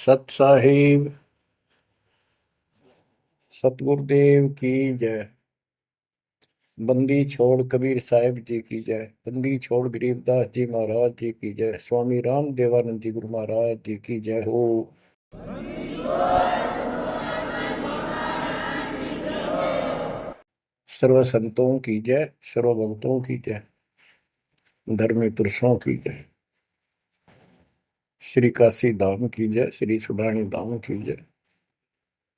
सत साहिब सतगुरुदेव की जय। बंदी छोड़ कबीर साहिब जी की जय। बंदी छोड़ गरीबदास जी महाराज जी की जय। स्वामी राम देवानंद जी गुरु महाराज जी की जय हो। सर्व संतों की जय, सर्व भक्तों की जय, धर्मी पुरुषों की जय। श्री काशी धाम की जय, श्री सुडानी धाम की जय,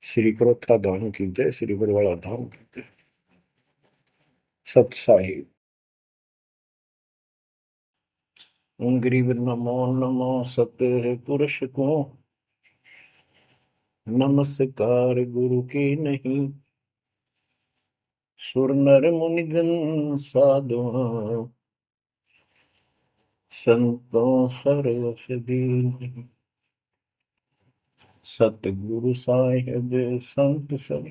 श्री क्रोथा धाम की जय, श्री बरवाड़ा धाम की जय। सत साहिब गरीब नमो नमो सत्य पुरुष को नमस्कार गुरु की नहीं। सुर नर मुनिजन साधुआ संतों सर्वस दीन। सतगुरु साहिब संत सब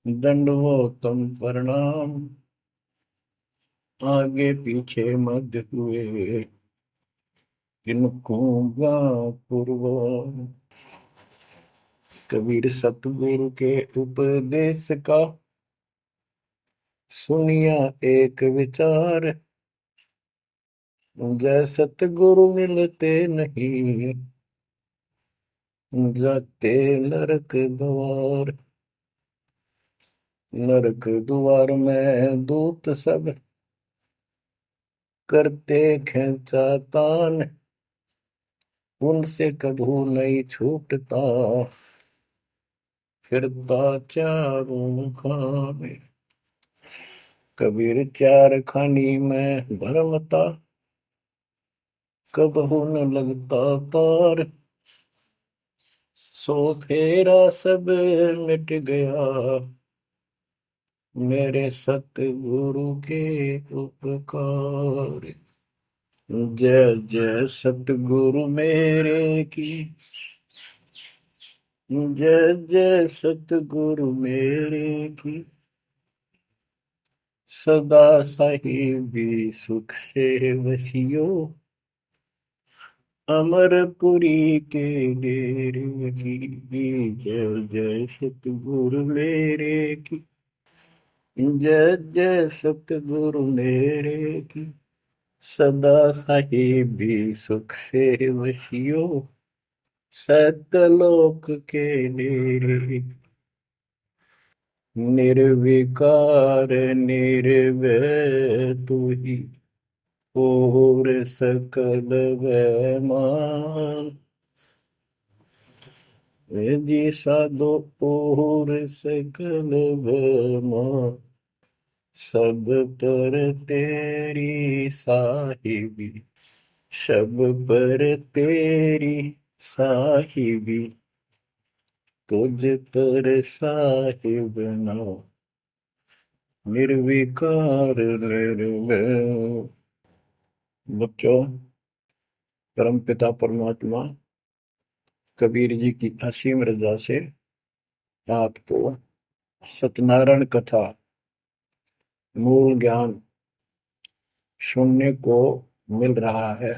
दंडवतम प्रणाम। आगे पीछे मध्य हुए किनको पूर्व। कबीर सतगुरु के उपदेश का सुनिया एक विचार। जय सतगुरु मिलते नहीं जाते नरक द्वार। नरक द्वार में दूत सब करते खेचातान। उनसे कभू नहीं छूटता फिरता चारों खाने। कबीर चार खानी में भरमता कबहू न लगता पार। सो फेरा सब मिट गया मेरे सतगुरु के उपकार। जय जय सतगुरु मेरे की जय जय सतगुरु मेरे की। सदा साहिबी सुख से वसियो अमरपुरी के डेरे की। जय जय सतगुरु मेरे की जय जय सतगुरु मेरे की। सदा साहिबी सुख से वसियो सतलोक के डेरे। निर्विकार निर्भय तू ही और सकल वैमान। जी साधो और सकल वैमान। सब पर तेरी साहिबी सब पर तेरी साहिबी। तुझ पर साहिब नाम निर्विकार निर्भय। बच्चों, परमपिता परमात्मा कबीर जी की असीम रजा से आपको सत्यनारायण कथा मूल ज्ञान सुनने को मिल रहा है।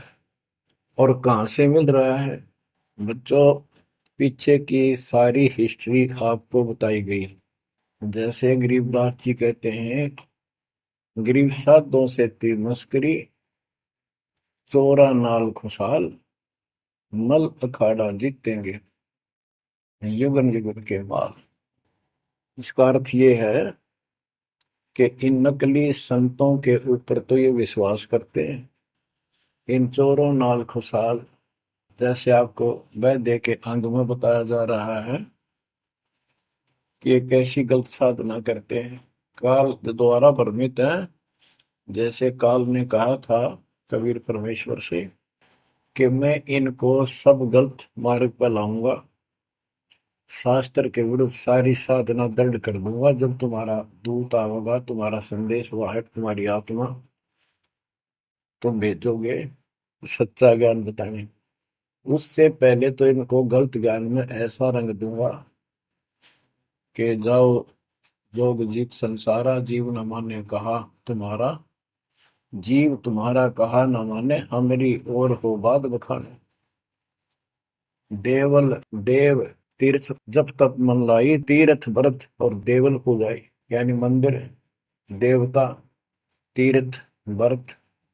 और कहाँ से मिल रहा है बच्चों? पीछे की सारी हिस्ट्री आपको बताई गई। जैसे गरीबदास जी कहते हैं, गरीब साधों से तीर मस्करी चोरा नाल खुशहाल मल अखाड़ा जीतेंगे युगन युगन के माल। इसका अर्थ ये है कि इन नकली संतों के ऊपर तो ये विश्वास करते हैं, इन चोरों नाल खुशहाल। जैसे आपको वैद्य के अंग में बताया जा रहा है कि एक ऐसी गलत साधना करते हैं, काल द्वारा भ्रमित है। जैसे काल ने कहा था कबीर परमेश्वर से कि मैं इनको सब गलत मार्ग पर लाऊंगा, शास्त्र के विरुद्ध सारी साधना दंड कर दूंगा। जब तुम्हारा दूत आवेगा, तुम्हारा संदेश वाहक, तुम्हारी आत्मा, तुम भेजोगे सच्चा ज्ञान बताने, उससे पहले तो इनको गलत ज्ञान में ऐसा रंग दूंगा कि जाओ जोग जीत संसारा। जीव न माने कहा तुम्हारा, जीव तुम्हारा कहा न माने, हमारी ओर हो बात बखाने। देवल देव तीर्थ जब तक मन लाई, तीर्थ व्रत और देवल पूजाई। यानी मंदिर, देवता, तीर्थ, व्रत,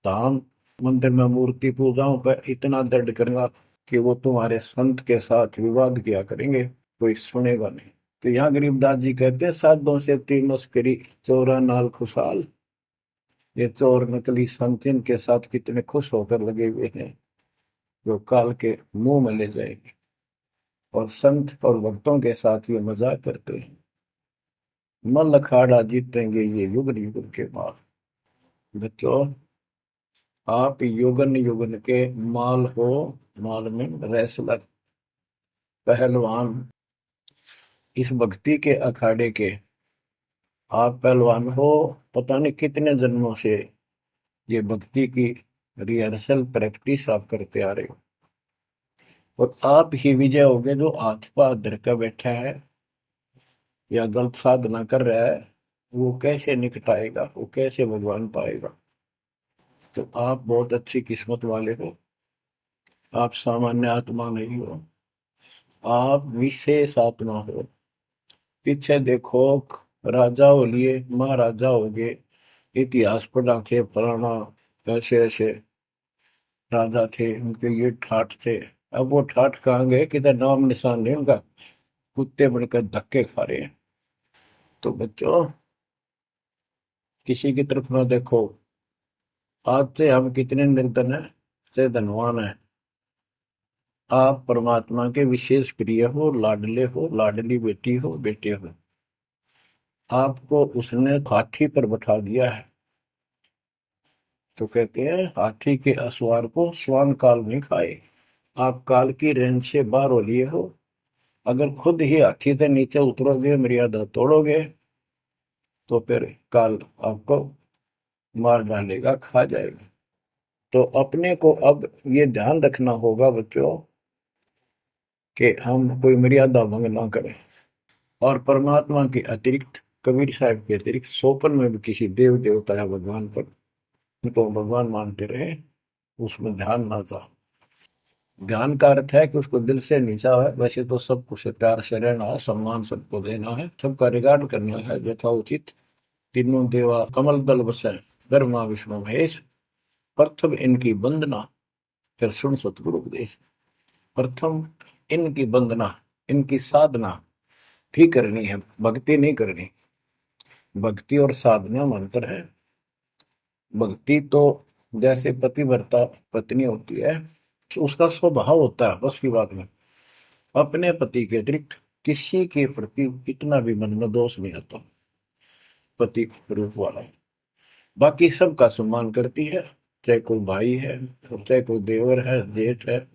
धाम। मंदिर में मूर्ति पूजाओं पर इतना दृढ़ करूंगा कि वो तुम्हारे संत के साथ विवाद किया करेंगे, कोई सुनेगा नहीं। तो यहाँ गरीबदास जी कहते हैं, साधों से तीन मस्करी, चोरा नाल खुशहाल। ये चोर नकली संत इनके साथ कितने खुश होकर लगे हुए हैं, जो काल के मुंह में ले जाएंगे। और संत और भक्तों के साथ ये मजाक करते हैं। मल अखाड़ा जीतेंगे ये युग युग के बाद। बच्चों, आप युगन युगन के माल हो, माल में रेसलर, पहलवान। इस भक्ति के अखाड़े के आप पहलवान हो। पता नहीं कितने जन्मों से ये भक्ति की रिहर्सल प्रैक्टिस आप करते आ रहे हो। और आप ही विजय होगे जो हाथ पा धर कर बैठा है या गलत साधना कर रहा है, वो कैसे निकटाएगा, वो कैसे भगवान पाएगा। तो आप बहुत अच्छी किस्मत वाले हो। आप सामान्य आत्मा नहीं हो, आप विशेष आत्मा हो। पीछे देखो, राजा हो लिए, महाराजा हो गए, इतिहास पढ़ा थे, फलाना ऐसे ऐसे राजा थे, उनके ये ठाठ थे। अब वो ठाठ कहाँ गए, किधर नाम निशान नहीं उनका। कुत्ते बनकर धक्के खा रहे हैं। तो बच्चों, किसी की तरफ ना देखो। आज से हम कितने निर्धन है से धनवान है। आप परमात्मा के विशेष प्रिय हो, लाडले हो, लाडली बेटी हो, बेटे हो। आपको उसने हाथी पर बैठा दिया है। तो कहते हैं, हाथी के असवार को स्वान काल नहीं खाए। आप काल की रेंज से बाहर हो लिए हो। अगर खुद ही हाथी से नीचे उतरोगे, मर्यादा तोड़ोगे, तो फिर काल आपको मार डालेगा, खा जाएगा। तो अपने को अब ये ध्यान रखना होगा बच्चों कि हम कोई मर्यादा भंग ना करें। और परमात्मा के अतिरिक्त, कबीर साहब के अतिरिक्त सोपन में भी किसी देव देवता या भगवान पर उनको भगवान मानते रहे, उसमें ध्यान ना था। ध्यान का अर्थ है कि उसको दिल से नीचा है। वैसे तो सब कुछ प्यार से रहना है, सम्मान सबको देना है, सबका रिगार्ड करना है यथाउचित। तीनों देवा कमल दल बसे, ब्रह्मा विष्णु महेश। प्रथम इनकी वंदना, फिर सुन सतगुरु उपदेश। प्रथम इनकी वंदना, इनकी साधना भी करनी है, भक्ति नहीं करनी। भक्ति और साधना में अंतर है। भक्ति तो जैसे पतिव्रता पत्नी होती है, उसका स्वभाव होता है, बस की बात में। अपने पति के अतिरिक्त किसी के प्रति इतना भी मन में दोष नहीं आता। पति रूप वाला, बाकी सबका सम्मान करती है, चाहे कोई भाई है, चाहे कोई देवर है, जेठ है,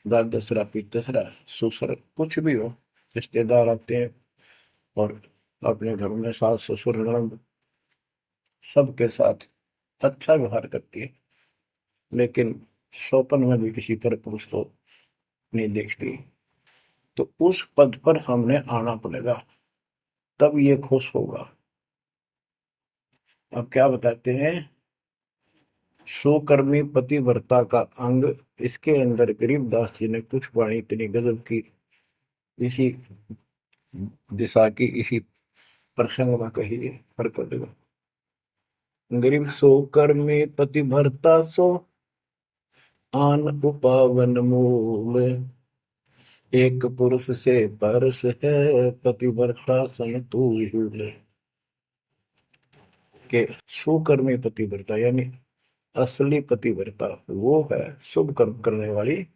दाद दसरा, पितसरा, ससुर, कुछ भी हो। रिश्तेदार आते हैं और अपने घर में सास ससुर ननद सबके साथ अच्छा व्यवहार करती है। लेकिन स्वपन में भी किसी पर पुरुष को नहीं देखती। तो उस पद पर हमने आना पड़ेगा, तब ये खुश होगा। अब क्या बताते हैं, सुकर्मी पतिव्रता का अंग। इसके अंदर गरीबदास जी ने कुछ वाणी इतनी गजब की इसी दिशा की, इसी प्रसंग में कही है। प्रकट गरीब सो कर्मी पतिव्रता सो, आन उपावन मूल। एक पुरुष से परस है, पतिव्रता समतुल। के सुकर्मी पतिव्रता यानी असली पतिव्रता वो है, शुभ कर्म करने वाली,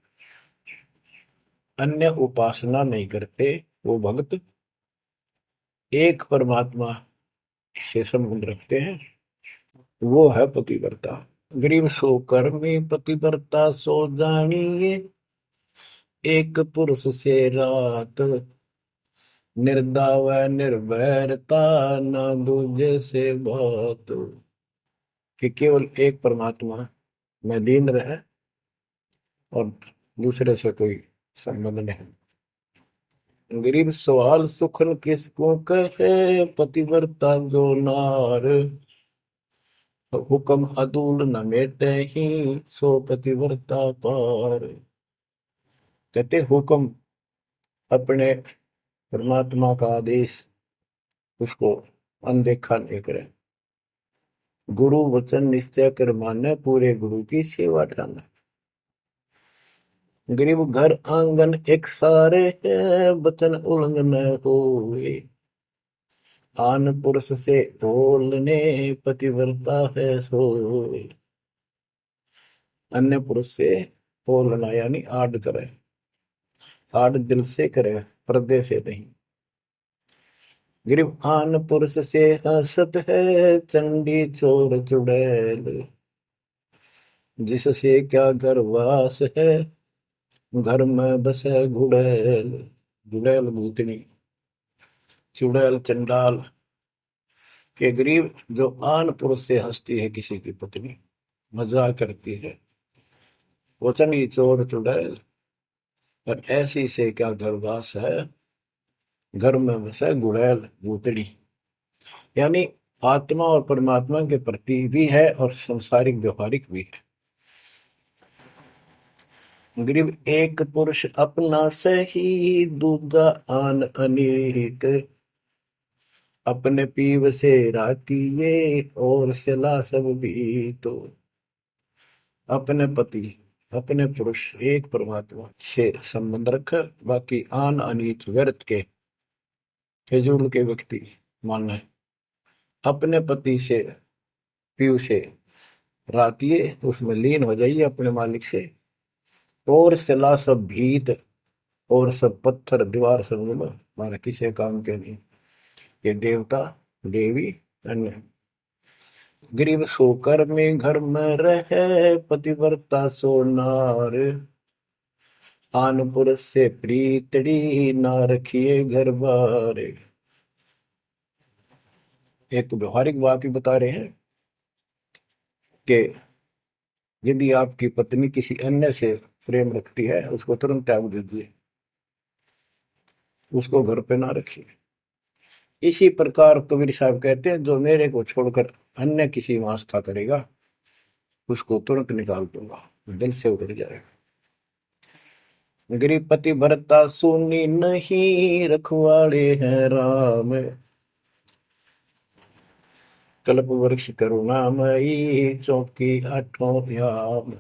अन्य उपासना नहीं करते वो भक्त, एक परमात्मा से संबंध रखते हैं, वो है पतिव्रता। गरीब सो कर्मी पतिव्रता सो जानिए, एक पुरुष से रात। निर्दाव निर्भरता, न दूजे से बात। कि केवल एक परमात्मा में लीन रहे और दूसरे से कोई संबंध नहीं। गरीब सवाल सुखन किसको कहे, पतिव्रता जो नार। हुक्म अदूल न मेटे ही, सो पतिव्रता पार। कहते हुक्म अपने परमात्मा का आदेश उसको अनदेखा नहीं करे। गुरु वचन निश्चय कर माने, पूरे गुरु की सेवा ठाना। गरीब घर आंगन एक सारे है, वचन उल्लंघन होए। आन पुरुष से बोलने, पतिव्रता है सोए। अन्य पुरुष से बोलना यानी आड़ करे, आड़ दिल से करे, पर्दे से नहीं। गरीब आन पुरुष से हंसत है, चंडी चोर चुड़ैल। जिससे क्या घर वास है, घर में बसे घुड़ैल। घुड़ैल भूतनी, चुड़ैल चंडाल। के गरीब जो आन पुरुष से हंसती है, किसी की पत्नी मजाक करती है, वो चंडी चोर चुड़ैल। और ऐसी से क्या घरवास है, घर में बसे घुड़ैल भूतड़ी। यानी आत्मा और परमात्मा के प्रति भी है और संसारिक व्यवहारिक भी है। गरीब एक पुरुष अपना सही, दूजा आन अनेक। अपने पीव से राती ये, और सिला सब भी तो। अपने पति, अपने पुरुष एक परमात्मा से संबंध रख, बाकी आन अनित व्यर्थ के फिजूल के व्यक्ति मानना है। अपने पति से, पीव से रातिए, उसमें लीन हो जाइए अपने मालिक से। और सिला सब भीत, और सब पत्थर दीवार समझ लो, माना किसी काम के नहीं। ये देवता देवी अन्य। गरीब सोकर में घर में रहे, पतिव्रता सो नार। आन पुरुष से प्रीतड़ी, ना रखिए घर बार। एक व्यवहारिक बात भी बता रहे हैं कि यदि आपकी पत्नी किसी अन्य से प्रेम रखती है, उसको तुरंत त्याग दीजिए, उसको घर पे ना रखिए। इसी प्रकार कबीर साहब कहते हैं, जो मेरे को छोड़कर अन्य किसी में आस्था करेगा, उसको तुरंत निकाल दूंगा, दिल से उतर जाएगा। गरीब पति भरता सुनी नहीं, रखवाड़े हैं राम। कल्प वृक्ष करुणामयी, चौकी आठों याम।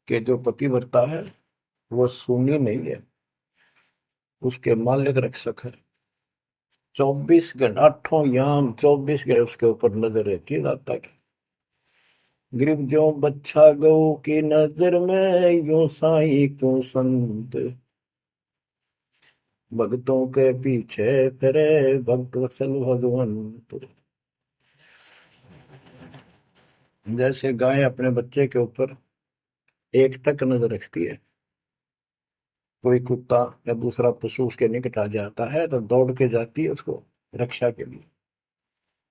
के जो पति भरता है वो सुनी नहीं है, उसके मालिक रक्षक है। 24 घंटे, आठों याम, 24 घंटे उसके ऊपर नजर रहती है दाता की। गरीब जो बच्चा गौ की नजर में, यूं साई को संत। भक्तों के पीछे फिरे, भक्त वत्सल भगवंत। जैसे गाय अपने बच्चे के ऊपर एक टक नजर रखती है, कोई कुत्ता या दूसरा पशु उसके निकट आ जाता है तो दौड़ के जाती है उसको रक्षा के लिए,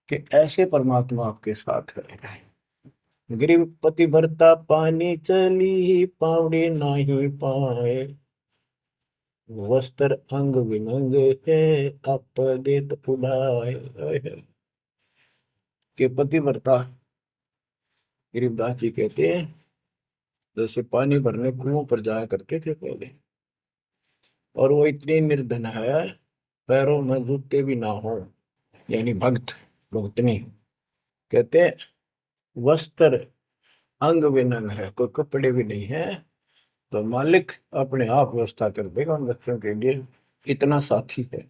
कि ऐसे परमात्मा आपके साथ है। गरीब पति भरता पानी चली, पावड़ी नाही पाए। वस्त्र अंग विनंग है, आप देत उड़ाए। के पति भरता गरीबदास जी कहते हैं, जैसे पानी भरने कुओं पर जाया करते थे पहले, और वो इतनी निर्धन है, पैरों में जूते भी ना हो, यानी भक्त भक्तनी। कहते हैं वस्त्र अंग विनंग है, कोई कपड़े भी नहीं है, तो मालिक अपने आप व्यवस्था कर देगा उन बच्चों के लिए, इतना साथी है।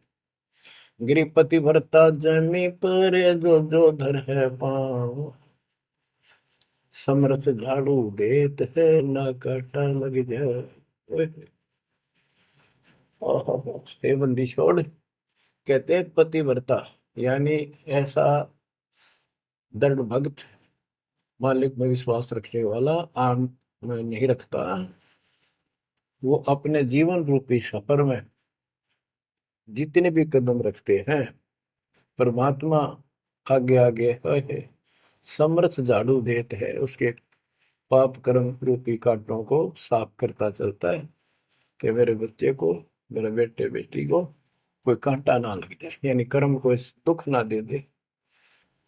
गृहपति भरता जमी पर, जो जो धर है पाँव। समरथ झाड़ू देत है, ना काटा लग जाए। हे बंदी छोड़, कहते हैं पतिव्रता यानी ऐसा दृढ़ भक्त, मालिक में विश्वास रखने वाला, आम में नहीं रखता। वो अपने जीवन रूपी सफर में जितने भी कदम रखते हैं, परमात्मा आगे आगे है, समर्थ झाड़ू देते है, उसके पाप कर्म रूपी कांटों को साफ करता चलता है, कि मेरे बच्चे को, मेरे बेटे बेटी को कोई कांटा ना लग जाए, यानी कर्म को दुख ना दे दे।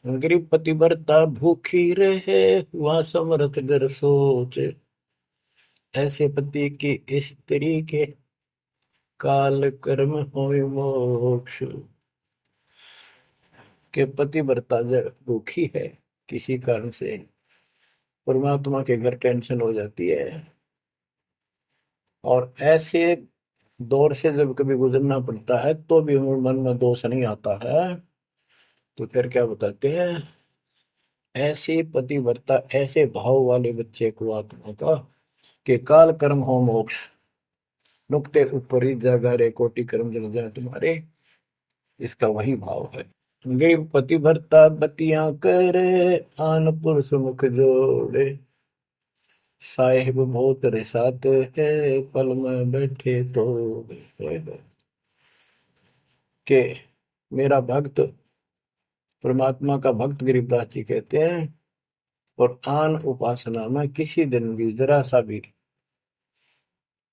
गरीब पतिव्रता भूखी रहे, वह समर्थ घर सोच। ऐसे पति की स्त्री के काल कर्म होय मोक्ष। के पतिव्रता जब दुखी है किसी कारण से, परमात्मा के घर टेंशन हो जाती है, और ऐसे दौर से जब कभी गुजरना पड़ता है तो भी मन में दोष नहीं आता है, तो फिर क्या बताते हैं, ऐसे पतिव्रता ऐसे भाव वाले बच्चे को आत्मा का कि काल कर्म हो मोक्ष, नुक्ते ऊपर ही जागा रे कोटि कर्म जल जाए तुम्हारे, इसका वही भाव है। गरीब पतिव्रता बतियां करे, आन पुरुष मुख जोड़े, साहेब बहुत रिसात है, पल में बैठे तो के मेरा भक्त, परमात्मा का भक्त गरीबदास जी कहते हैं, और आन उपासना में किसी दिन भी जरा सा भी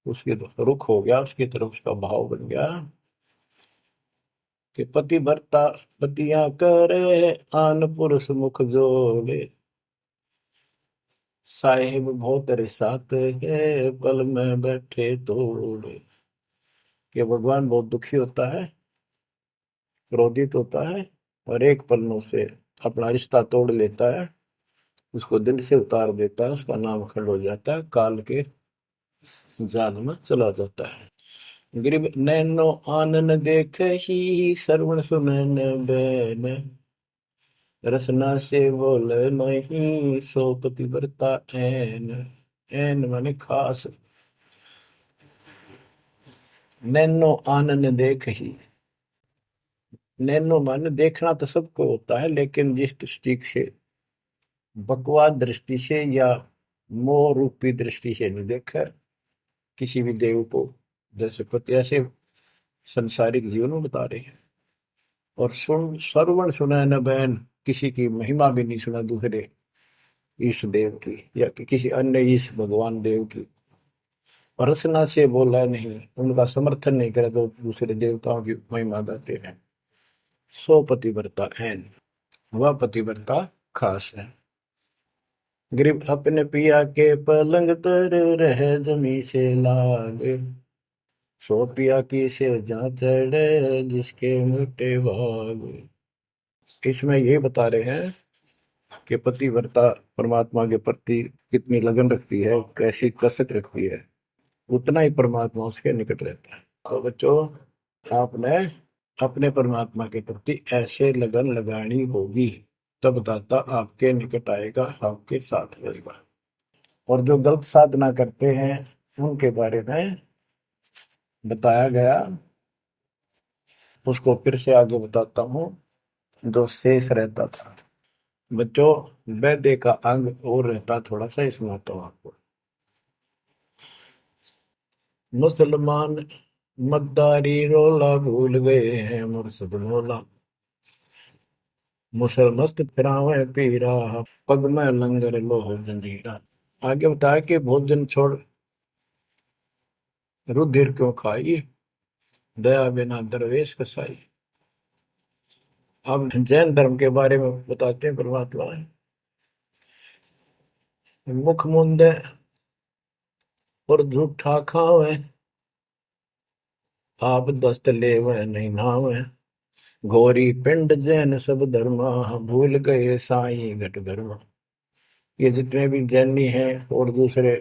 उसके रुख हो गया, उसकी तरफ उसका भाव बन गया कि पतिव्रता पतियां करे, आन पुरुष मुख जोड़े, साहेब बहुत रिसात है, पल में बैठे तोड़े। कि भगवान बहुत दुखी होता है, क्रोधित होता है, और एक पल में उसे अपना रिश्ता तोड़ लेता है, उसको दिल से उतार देता है, उसका नाम खंड हो जाता है, काल के जाल में चला जाता है। गरीब नैनो आनन देख ही, श्रवण सुनन बैन, रसना से बोल नहीं, सो पतिव्रता ऐन। ऐन माने खास। नैनो आनन देख ही, नैनो माने देखना तो सबको होता है, लेकिन जिस दृष्टि से, बकवाद दृष्टि से या मोह रूपी दृष्टि से नहीं देखा किसी भी देव को, जैसे पति ऐसे संसारिक जीवन में बता रहे हैं। और सुन श्रवण सुना न बैन, किसी की महिमा भी नहीं सुना दूसरे ईश देव की या किसी अन्य ईश भगवान देव की, और रसना से बोला नहीं, उनका समर्थन नहीं करे तो दूसरे देवताओं की महिमा गाते हैं। सो पतिव्रता ऐन, वह पतिव्रता खास है। गरीब अपने पिया के पलंग तर, रह जमी से लागे, सो पिया की से जहाँ चढ़े, जिसके मोटे भाग। इसमें ये बता रहे हैं कि पतिव्रता परमात्मा के प्रति कितनी लगन रखती है, कैसी कसक रखती है, उतना ही परमात्मा उसके निकट रहता है। तो बच्चों, आपने अपने परमात्मा के प्रति ऐसे लगन लगानी होगी, तब दाता आपके निकट आएगा, आपके साथ रहेगा। और जो गलत साधना करते हैं उनके बारे में बताया गया, उसको फिर से आगे बताता हूँ, जो शेष रहता था। बच्चों, वैद्य का अंग और रहता थोड़ा सा, सुनाता हूँ आपको। मुसलमान मद्दारी रोला, भूल गए हैं मुर्शद मौला, मुसलमस्त फिरावे पीरा, पग में लंगर लोह जंजीरा। आगे बताया कि भोजन छोड़ रुधिर क्यों खाई, दया बिना दरवेश कसाई। अब जैन धर्म के बारे में बताते हैं परमात्मा। मुख मुंदे और झूठा खावे, आप दस्त लेवे नहीं नावे, घोरी पिंड जैन सब धर्मा, भूल गए साई घट धर्मा। ये जितने भी जैनी हैं और दूसरे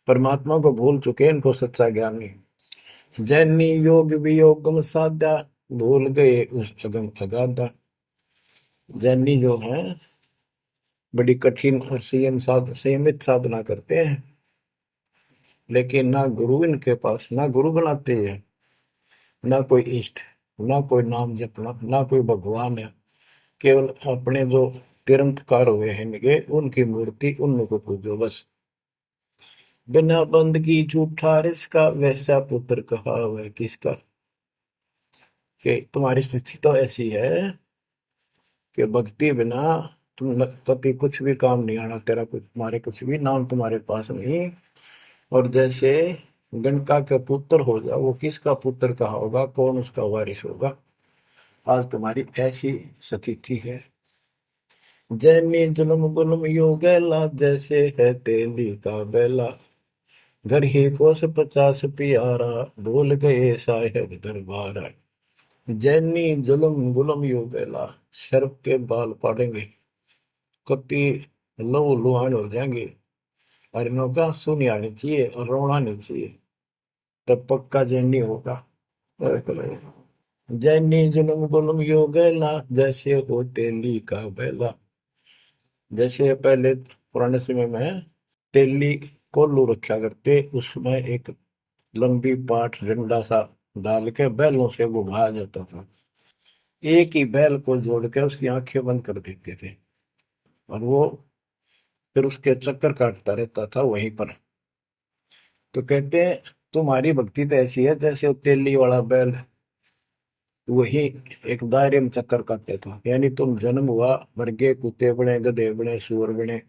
परमात्मा को भूल चुके हैं, इनको सच्चा ज्ञान नहीं। जैनी योग वियोगम साधा, भूल गए उस अगम अगाधा। जैनी जो है बड़ी कठिन और संयमित साधना करते हैं, लेकिन ना गुरु इनके पास, ना गुरु बनाते हैं, ना कोई इष्ट, ना कोई नाम जपना, ना कोई भगवान है। केवल अपने जो तिरंतकार हुए हैं इनके, उनकी मूर्ति, उनको पूजो बस। बिना बंदगी झूठा रिसका, वैसा पुत्र कहा वह किसका। कि तुम्हारी स्थिति तो ऐसी है कि भक्ति बिना तुम कभी कुछ भी काम नहीं आना, तेरा कुछ, तुम्हारे कुछ भी नाम तुम्हारे पास नहीं। और जैसे गणका का पुत्र हो जा, वो किसका पुत्र कहा होगा, कौन उसका वारिस होगा। आज तुम्हारी ऐसी स्थिति है। जैनी जुल्म गुल्म यो गैला, जैसे है तेली का बेला, घर ही कोस 50 प्यारा, भूल गए साहेब दरबार। जैनी जुल्म गुलम यू बेला, शर्फ के बाल पड़ेंगे, कति लहू लुहान हो जाएंगे। और इनका सुनी आनी चाहिए और रोना नहीं चाहिए, तब पक्का जैनी होगा। जैनी जुल्म गुलम यू गैला, जैसे हो तेली का बेला। जैसे पहले पुराने समय में तेली कोल्लू रखा करते, उसमें एक लंबी पाठ डंडा सा डाल के बैलों से घुमाया जाता था। एक ही बैल को जोड़ के उसकी आंखें बंद कर देते थे और वो फिर उसके चक्कर काटता रहता था वहीं पर। तो कहते हैं तुम्हारी भक्ति तो ऐसी है जैसे वो तेली वाला बैल वही एक दायरे में चक्कर काटते था। यानी तुम जन्म हुआ, मर गए, कुत्ते बने, गधे बने, सुअर बने,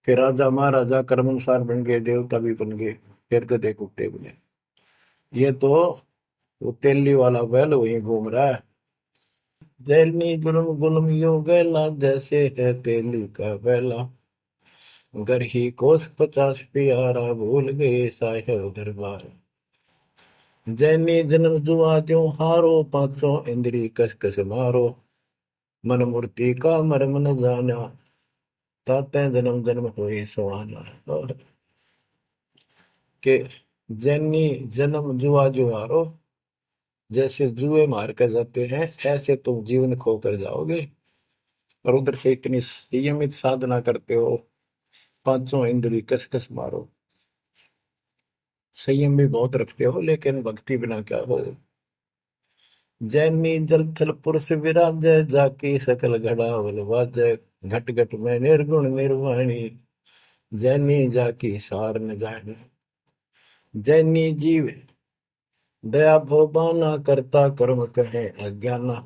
फिर राजा महाराजा कर्मानुसार बन गए, देवता भी बन गए, फिर गधे कुत्ते बने। ये तो वो तेली वाला बैल वही घूम रहा है। जैनी जुल्म गुलम यू गैला, जैसे है तेली का बैला। घर ही कोस 50 प्यारा, भूल गए साहेब दरबार। जैनी जन्म जुआ त्यों हारो, पांचों इंद्री कस कस मारो। मन मूर्ति का मर्म न जाना, ताते जन्म जन्म होए सुहाना। और के जैनी जन्म जुआ जो हारो, जैसे जुए मार कर जाते हैं ऐसे तुम जीवन खो कर जाओगे। और उधर से इतनी संयमित साधना करते हो, पांचों इंद्री कस कस मारो, संयम भी बहुत रखते हो, लेकिन भक्ति बिना क्या हो। जैनी जल थल पुरुष विराजय, जाकी सकल घड़ावल वाजय। घट घट में निर्गुण निर्वाणी, जैनी जाकी सार न जाने। जैनी जीव दया भोबाना, करता कर्म कहे अज्ञाना।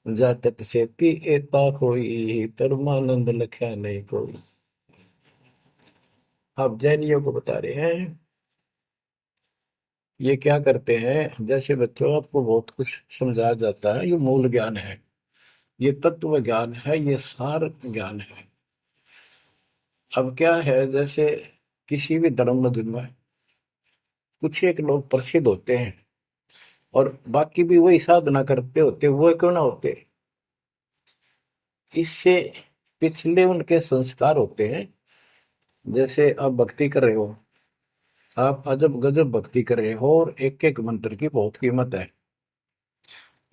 जातक से पी एता कोई, परमानंद लख्या नहीं कोई। अब जैनियों को बता रहे हैं ये क्या करते हैं। जैसे बच्चों आपको बहुत कुछ समझाया जाता है, ये मूल ज्ञान है, ये तत्व ज्ञान है, ये सार ज्ञान है। अब क्या है, जैसे किसी भी धर्म में कुछ एक लोग प्रसिद्ध होते हैं और बाकी भी वही साधना करते होते, वो क्यों ना होते। इससे पिछले उनके संस्कार होते हैं। जैसे आप भक्ति कर रहे हो, आप अजब गजब भक्ति कर रहे हो और एक एक मंत्र की बहुत कीमत है,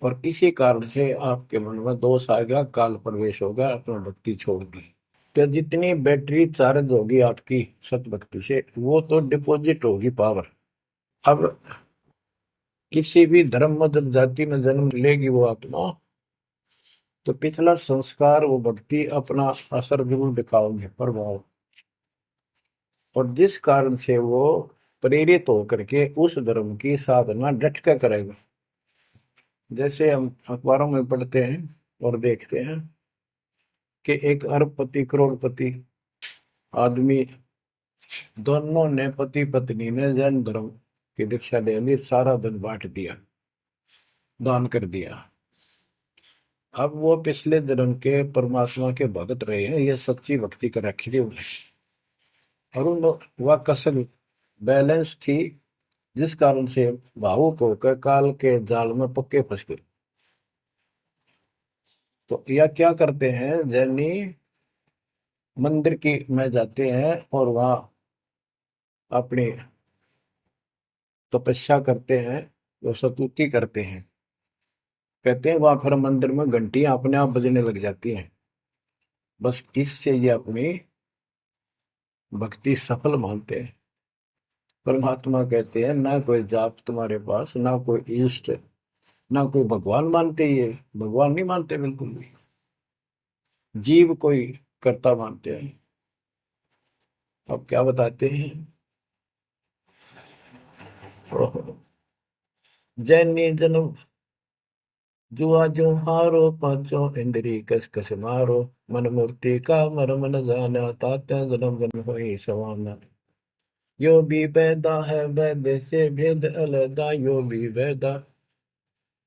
और इसी कारण से आपके मन में दोष आ गया, काल प्रवेश होगा, आपने भक्ति छोड़ दी। तो जितनी बैटरी चार्ज होगी आपकी सत भक्ति से, वो तो डिपॉजिट होगी पावर। अब किसी भी धर्म में जब जाति में जन्म लेगी वो आत्मा, तो पिछला संस्कार वो भक्ति अपना असर जरूर दिखाओगे, प्रभाव। और जिस कारण से वो प्रेरित होकर के उस धर्म की साधना डट कर करेगा। जैसे हम अखबारों में पढ़ते हैं और देखते हैं कि एक अरबपति करोड़पति आदमी, दोनों ने पति पत्नी ने जैन धर्म की दीक्षा ले ली, सारा धन बांट दिया, दान कर दिया। अब वो पिछले जन्म के परमात्मा के भगत रहे हैं, ये सच्ची भक्ति कर रखी थी उन्हें, और उन वह कसल बैलेंस थी, जिस कारण से भावुक होकर काल के जाल में पक्के फंस गए। तो यह क्या करते हैं, जैनी मंदिर की में जाते हैं और वहां अपनी तपस्या करते हैं, वो स्तुति करते हैं। कहते हैं वहां फिर मंदिर में घंटियां अपने आप बजने लग जाती हैं। बस इससे ये अपनी भक्ति सफल मानते हैं। परमात्मा कहते हैं ना कोई जाप तुम्हारे पास, ना कोई इष्ट, ना कोई भगवान मानते, ये भगवान नहीं मानते बिल्कुल भी, जीव कोई कर्ता मानते हैं। अब क्या बताते हैं, जैनी जन्म जुआ जो हारो, पांचों इंद्री कस कस मारो। मन मूर्ति का मर्म न जाना, ताते जन्म जन्म होई सवाना। यो भी पैदा है वैद से भेद अलगा, यो भी वैदा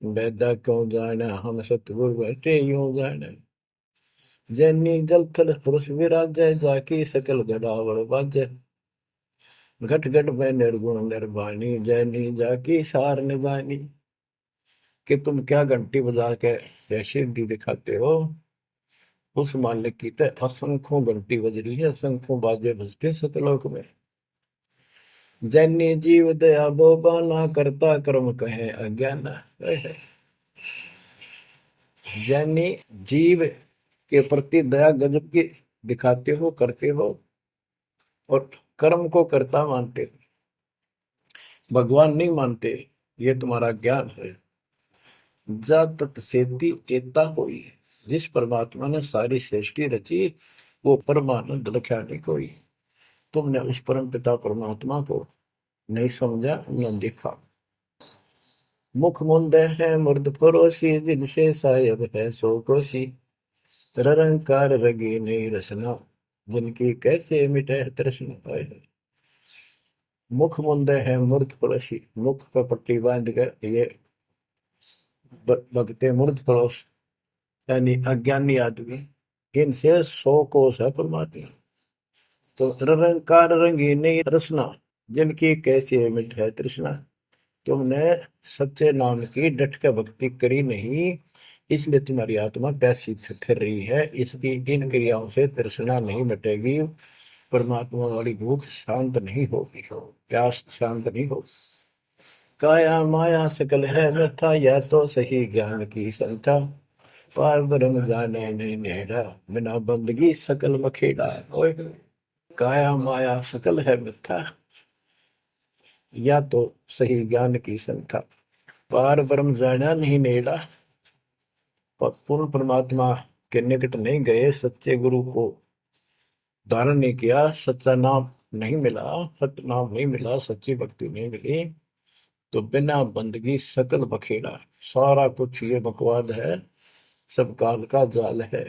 वैदा क्यों जाना, हम सतगुरु बैठे यूं जाना। जैनी जल थल पुरुष विराजय, जाकी सकल गड़ावड़ बाजय। घट घट में निर्गुण निर्वाणी, जैनी जाकी सार निभानी। कि तुम क्या घंटी बजा के जैसे दी दिखाते हो, उस मालिक की तो असंख्यों घंटी बज रही है, असंख्यों बाजे बजते सतलोक में। जैनी जीव दया बोबाना, करता कर्म कहे अज्ञान। जैनी जीव के प्रति दया गजब की दिखाते हो, करते हो, और कर्म को कर्ता मानते हो, भगवान नहीं मानते। ये तुम्हारा ज्ञान है। जा तत्सेती एता होई, जिस परमात्मा ने सारी सृष्टि रची, वो परमानंद लख्या नहीं कोई। तुमने उस परम पिता परमात्मा को नहीं समझा, न देखा। मुख मुंद है मुर्द फरोशी, जिनसे सायब है सो कोशी। रंकार रगी नहीं रसना, जिनकी कैसे मिटे तृष्णा पाए। मुख मुंद है मूर्त पड़ोसी, मुख पर पट्टी बांध कर ये भगते मूर्त पड़ोस, यानी अज्ञानी आदमी, इनसे 100 कोस है परमात्मा। तो रंकार रंगी नहीं रसना, जिनकी कैसे मिट है तृष्णा। तुमने सच्चे नाम की डट के भक्ति करी नहीं, इसलिए तुम्हारी आत्मा प्यासी फिर रही है। इसकी इन क्रियाओं से तृष्णा नहीं मिटेगी, परमात्मा वाली भूख शांत नहीं होगी, प्यास शांत नहीं होगी। काया माया सकल है व्यथा, या तो सही ज्ञान की संथा। पार ब्रह्म जाने नहीं नेड़ा, बिना बंदगी सकल मखेड़ा। ओए काया माया सकल है मिथ्या, या तो सही ज्ञान की संथा। पार ब्रह्म जाना नहीं नेड़ा, पूर्ण परमात्मा के निकट नहीं गए, सच्चे गुरु को धारण नहीं किया, सच्चा नाम नहीं मिला, सत्य नाम नहीं मिला, सच्ची भक्ति नहीं मिली, तो बिना बंदगी सकल बखेड़ा। सारा कुछ ये बकवाद है, सब काल का जाल है।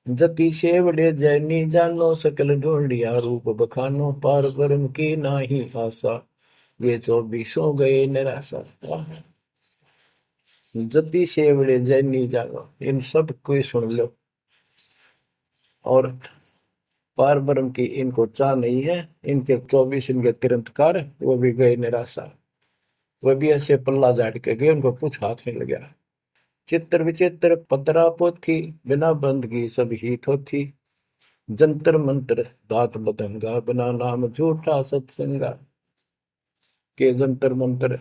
जति सेवड़े जैनी जानो, सकल ढूंढिया रूप बखानो। पार ब्रह्म की नाही आशा, ये 24 गए निराशा। जति सेवड़े जैनी जानो, इन सब को सुन लो। और पार ब्रह्म की इनको चाह नहीं है, इनके 24 इनके तिरंतकार, वो भी गए निराशा। वो भी ऐसे पल्ला झाड़ के गए, उनको कुछ हाथ नहीं लगा। चित्र विचित्र पतरा पोथी, बिना बंदगी सब ही थोथी। जंतर मंत्र दात बदंगा, बिना नाम झूठा सत्संगा। के जंतर मंत्र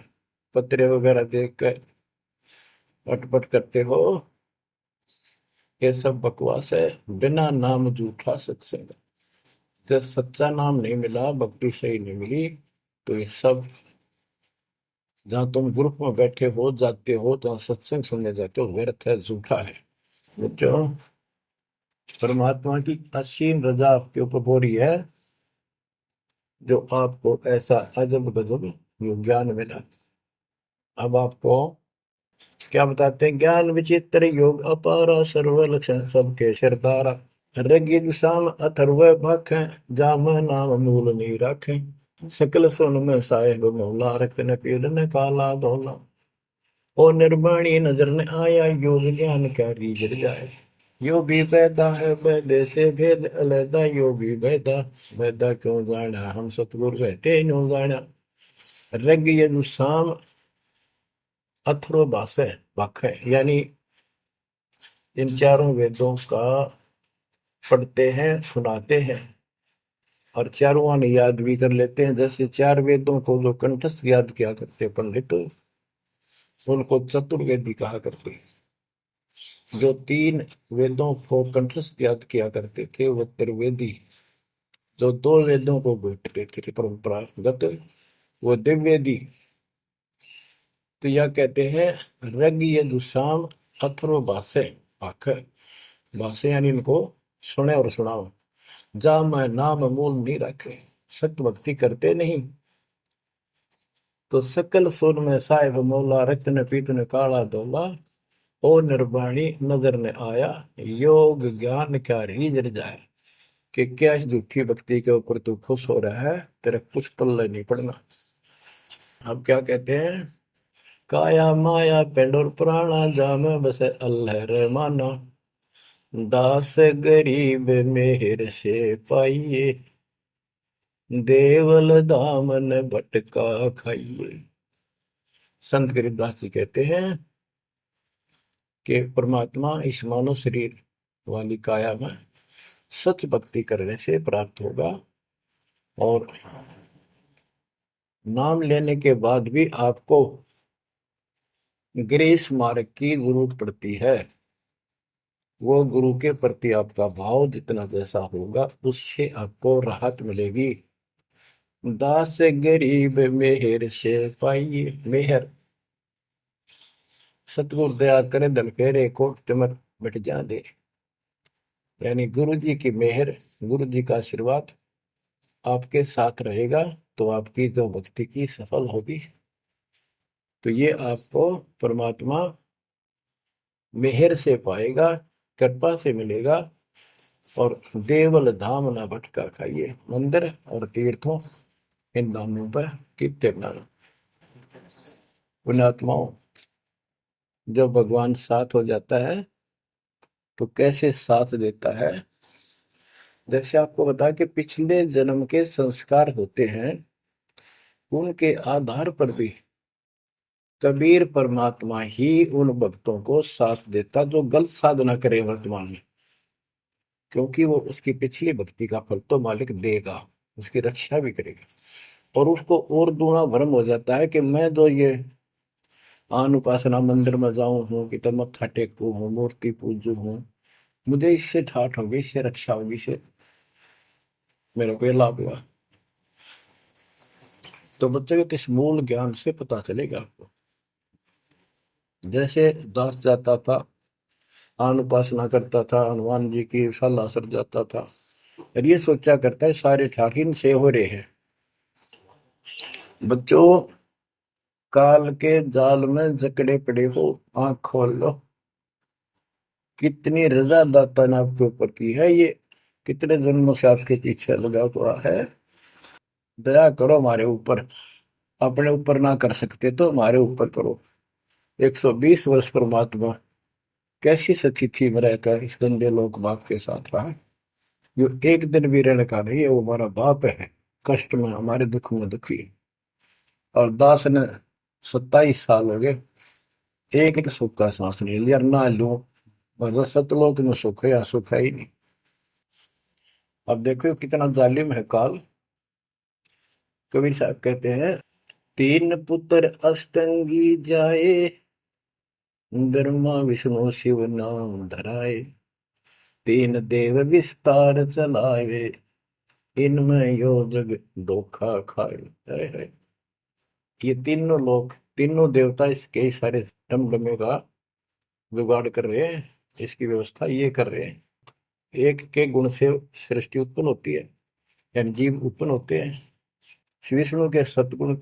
पत्रे वगैरह देख कर अटपट करते हो, ये सब बकवास है। बिना नाम झूठा सत्संग, जब सच्चा नाम नहीं मिला, भक्ति सही नहीं मिली, तो ये सब, जहां तुम ग्रुप में बैठे हो जाते हो, जहां सत्संग सुनने जाते हो, व्यर्थ है, झूठा है। जो परमात्मा की असीम रजा आपके ऊपर हो रही है, जो आपको ऐसा अजब गजब जो ज्ञान मिला। अब आपको क्या बताते हैं? ज्ञान विचित्र योग अपारा, सर्व लक्षण सबके सरदारा। ऋग्वेद साम अथर्व भाखें, जाम नाम मूल नहीं राखें। सकल सुन में साहेब मौला, रक्त न पीड़ न काला धोला। ओ निर्वाणी नजर न आया, योग ज्ञान क्या रीझ जाए। यो भी बैदा है बैदे से भेद अलैदा, यो भी बैदा बैदा क्यों जाना, हम सतगुरु बैठे नो जाना। ऋग्वेद साम अथर्व भाख है, यानी इन चारों वेदों का पढ़ते हैं, सुनाते हैं, और चारों आने याद भी कर लेते हैं। जैसे 4 वेदों को जो कंठस्थ याद किया करते पंडित, उनको चतुर्वेदी कहा करते हैं। जो 3 वेदों को कंठस्थ याद किया करते थे, वो त्रिवेदी। जो 2 वेदों को बैठते थे परंपरागत, वो दिव्यवेदी। तो यह कहते हैं ऋग यजुसाम अथर्व भाष्य, भाख भाष्य, यानी इनको सुने और सुनाओ। जा मैं नाम मूल नहीं रखे, सत्य भक्ति करते नहीं, तो सकल सुर में साहिब मौला, रत्न पीतन काला धोला। ओ निर्वाणी नजर ने आया, योग ज्ञान क्या रीझ जाए। कि क्या इस झूठी भक्ति के ऊपर तू खुश हो रहा है, तेरा कुछ पल्ले नहीं पड़ना। अब क्या कहते हैं? काया माया पेंड और प्राणा, जाम बस अल्लाह रहमाना। दास गरीब मेहर से पाइए, देवल दामन भटका खाइए। संत गरीबदास जी कहते हैं कि परमात्मा इस मानव शरीर वाली काया में सच भक्ति करने से प्राप्त होगा, और नाम लेने के बाद भी आपको ग्रेस मार्ग की जरूरत पड़ती है। वो गुरु के प्रति आपका भाव जितना जैसा होगा उससे आपको राहत मिलेगी। दास गरीब मेहर से पाइए। मेहर, सतगुरु दया करे धन फेरे कोट तिमर मिट जा दे। यानी गुरु जी की मेहर, गुरु जी का आशीर्वाद आपके साथ रहेगा तो आपकी जो भक्ति की सफल होगी। तो ये आपको परमात्मा मेहर से पाएगा, कृपा से मिलेगा। और देवल धाम ना भटका खाइए। मंदिर और तीर्थों, इन नामों पर कितने नाम। पुण्यात्माओं, जब भगवान साथ हो जाता है तो कैसे साथ देता है। जैसे आपको बता कि पिछले जन्म के संस्कार होते हैं, उनके आधार पर भी कबीर परमात्मा ही उन भक्तों को साथ देता जो गलत साधना करे वर्तमान में, क्योंकि वो उसकी पिछली भक्ति का फल तो मालिक देगा, उसकी रक्षा भी करेगा। और उसको और दूना भ्रम हो जाता है कि मैं जो ये आन उपासना मंदिर में जाऊं हूँ कि तो मत्था टेकू हूँ, मूर्ति पूजू हूँ, मुझे इससे ठाठ होगी, इससे रक्षा होगी, इससे मेरे को ये लाभ हुआ। तो बच्चे को इस मूल ज्ञान से पता चलेगा आपको। जैसे दास जाता था, आन उपासना करता था, हनुमान जी की सलाह सर जाता था, और ये सोचा करता है सारे ठाठ इनसे हो रहे हैं। बच्चों, काल के जाल में जकड़े पड़े हो, आंख खोल लो। कितनी रजा दाता ने आपके ऊपर की है, ये कितने जन्मों से आपके पीछे लगा हुआ है। दया करो हमारे ऊपर, अपने ऊपर ना कर सकते तो हमारे ऊपर करो। 120 वर्ष परमात्मा कैसी स्थिति में रहकर इस गंदे लोक बाप के साथ रहा। जो एक दिन भी रहने का नहीं है, वो हमारा बाप है, कष्ट में हमारे दुख में दुखी। और दास ने 27 साल हो गए, एक सुख का सांस नहीं लिया, ना लू। मतलब सतलोक में सुख है या सुख है ही नहीं। अब देखो कितना जालिम है काल। कबीर साहब कहते हैं, तीन पुत्र अष्टंगी जाए, ब्रह्मा विष्णु शिव नाम धराए, तीन देव विस्तार चलाए, इनमें यो जग धोखा खाए। हाय हाय। ये तीनों लोग, तीनों देवता इसके सारे डमडमे का जुगाड़ कर रहे हैं, इसकी व्यवस्था ये कर रहे हैं। एक के गुण से सृष्टि उत्पन्न होती है, यानी जीव उत्पन्न होते हैं। श्री विष्णु के सतगुण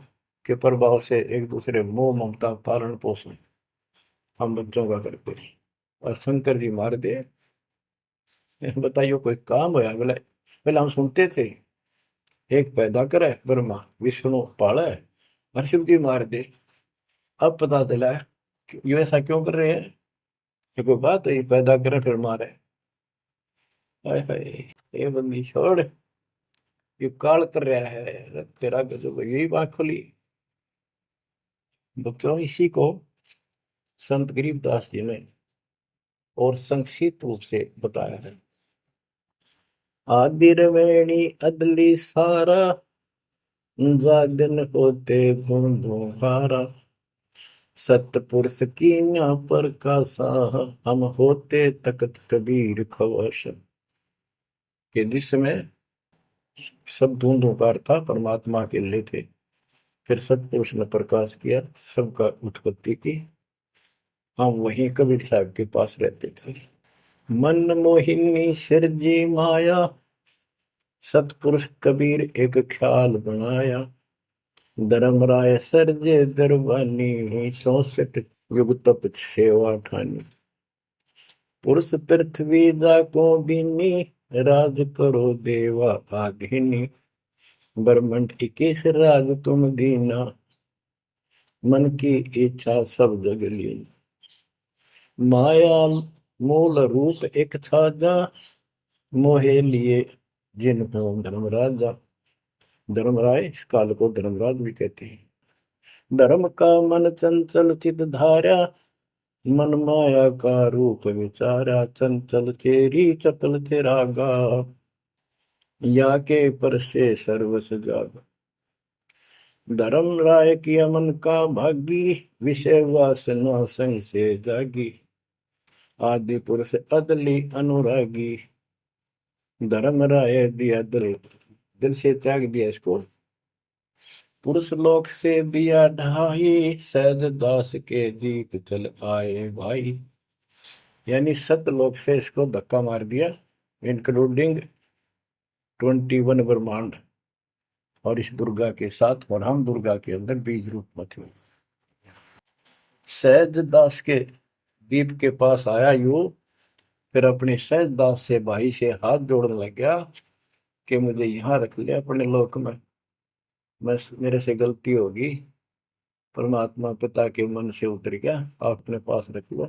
के प्रभाव से एक दूसरे मोह ममता पालन पोषण हम बच्चों का करते हैं। और शंकर जी मार दे, बताइए कोई काम होया बोले। पहले हम सुनते थे, एक पैदा करे ब्रह्मा, विष्णु पाले, और शिव जी मार दे। अब पता चला है कि ये ऐसा क्यों कर रहे हैं। ये कोई बात है, ये पैदा करे फिर मारे। हाय हाय, ये बंदी छोड़, ये काल कर रहा है तेरा गजब। यही बात खुली बच्चों। इसी को संत गरीबदास जी ने और संक्षिप्त रूप से बताया है। आदि रवेणी अदली सारा, जागन होते धुंधुहारा, सतपुरुष की ना पर का साह, हम होते तकत कबीर खवश। कि जिस समय सब धुंधुकार था, परमात्मा के लिए थे, फिर सतपुरुष ने प्रकाश किया, सबका उत्पत्ति की। हम वहीं कबीर साहब के पास रहते थे। मन मोहिनी सिरजी माया, सतपुरुष कबीर एक ख्याल बनाया, धर्मराय सरजे दरबानी, 64 युग तप सेवा ठानी, पुरुष पृथ्वी जाको दीनी, राज करो देवा आधीनी, ब्रह्मंड 21 राज तुम दीना, मन की इच्छा सब जग लीन, माया मूल रूप एक छाजा, मोहे लिए जिन हो धर्म राजा, धर्मराय, इस काल को धर्मराज भी कहते हैं। धर्म का मन चंचल चित धारा, मन माया का रूप विचारा, चंचल चेरी चपल चेरागा, या के पर से सर्वस जागा। धर्म राय किया मन का भागी, विषय वासना संग से जागी, आदि पुरुष अदली अनुरागी। धर्म राय दिया दिल, दिल से त्याग दिया इसको। पुरुष लोक से दिया ढाई, सहज दास के दीप चल आए भाई। यानी सतलोक से इसको धक्का मार दिया, इंक्लूडिंग 21 ब्रह्मांड और इस दुर्गा के साथ, और हम दुर्गा के अंदर बीज रूप में थे। सहज दास के दीप के पास आया यू, फिर अपने सहज दास से भाई से हाथ जोड़ने लग गया कि मुझे यहाँ रख ले अपने लोक में, मैं मेरे से गलती होगी, परमात्मा पिता के मन से उतर गया, आप अपने पास रख लो।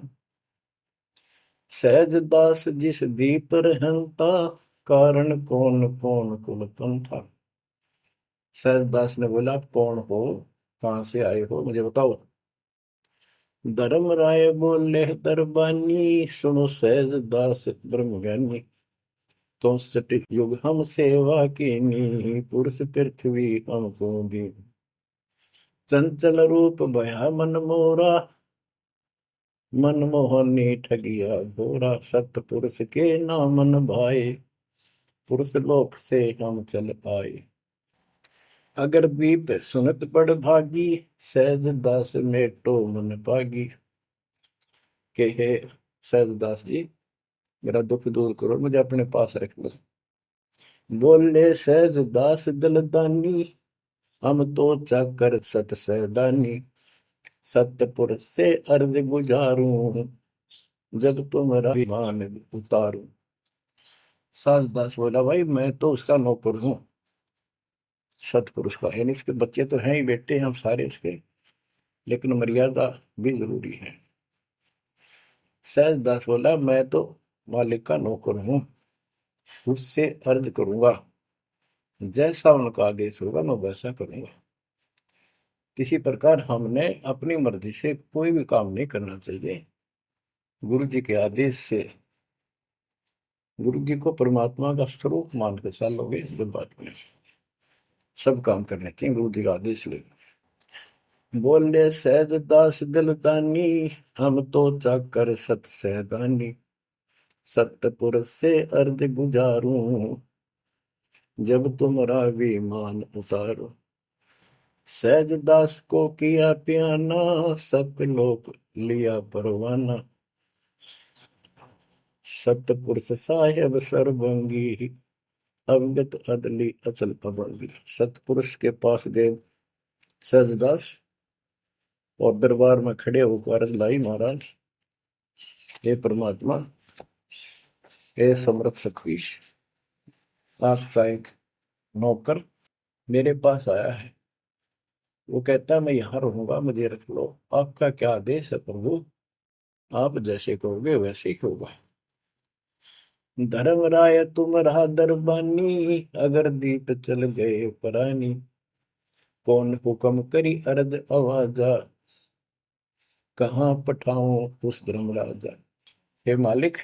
सहज दास जिस दीप रहता, कारण कौन कौन कुल पंथा। सहज दास ने बोला, आप कौन हो, कहां से आए हो, मुझे बताओ। धर्म राय बोले दरबानी, सुनो सहज दास ब्रह्म ज्ञानी। तो सट युग हम सेवा कीनी, पुरुष पृथ्वी हमको दी। चंचल रूप भया मन मोरा, मनमोहनी ठगिया घोरा। सतपुरुष के नामन भाए, पुरुष लोक से हम चल आए। अगर दीप सुनत बड़ भागी, सहज दास मेटो मन पागी। के हे सहज दास जी, मेरा दुख दूर करो, मुझे अपने पास रख लो। बोले सहज दास दलदानी, हम तो चाकर सत सहदानी। सतपुर से अर्ज गुजारूं, जब तुम्हारा विमान उतारूं। सहज दास बोला, भाई मैं तो उसका नौकर हूं, सतपुरुष का, यानी उसके बच्चे तो हैं ही, बेटे हम सारे उसके, लेकिन मर्यादा भी जरूरी है। सहज दास बोला, मैं तो मालिक का नौकर हूं, उससे अर्ज करूंगा, जैसा उनका आदेश होगा मैं वैसा करूंगा। किसी प्रकार हमने अपनी मर्जी से कोई भी काम नहीं करना चाहिए, गुरु जी के आदेश से। गुरु जी को परमात्मा का स्वरूप मानकर चलोगे जब बात में, सब काम करने चाहिए गुरु जी का आदेश ले। बोले सहज दास दिलदानी, हम तो चाकर सत सहदानी। सतपुर से अर्ज गुजारूं, जब तुम्हारा विमान उतारो। सहज दास को किया प्याना, सतलोक लिया परवाना। सतपुरुष साहेब सर्वंगी, अवगत अदली अचल अभंगी। सतपुरुष के पास गए सहजदास और दरबार में खड़े होकर अर्ज लाई, महाराज हे परमात्मा, हे समर्थ शक्ति, आपका एक नौकर मेरे पास आया है, वो कहता है मैं यहाँ रहूंगा, मुझे रख लो, आपका क्या आदेश है प्रभु, आप जैसे कहोगे वैसे ही होगा। धर्म राय तुम रहा दरबानी, अगर दीप चल गए परानी। कौन हुक्म करी अर्ज आवाजा, कहाँ पठाऊं उस धर्म राजा। हे मालिक,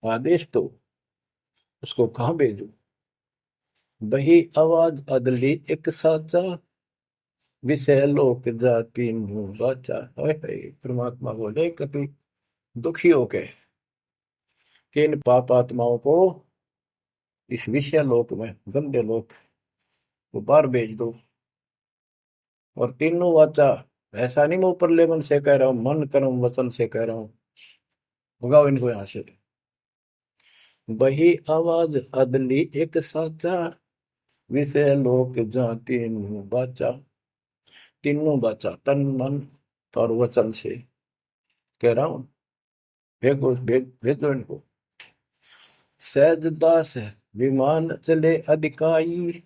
आदेश तो, उसको कहाँ भेजू। बही आवाज अदली एक साचा, विषय लोक जाति मुंह बाचा। परमात्मा बोले कभी दुखी होके कि इन पाप आत्माओं को इस विषय लोक में, गंदे लोक, वो बाहर भेज दो। और तीनों वाचा, ऐसा नहीं मैं ऊपर लेवल से कह रहा हूं, मन कर्म वचन से कह रहा हूं, भगाओ इनको यहां से। बही आवाज अदली एक साचा, विषय लोक जाति मुंह बाचा। तीनों बाचा, तन मन और वचन से कह रहा हूं, भेजो भेजो इनको। सहज दास विमान चले अधिकाई,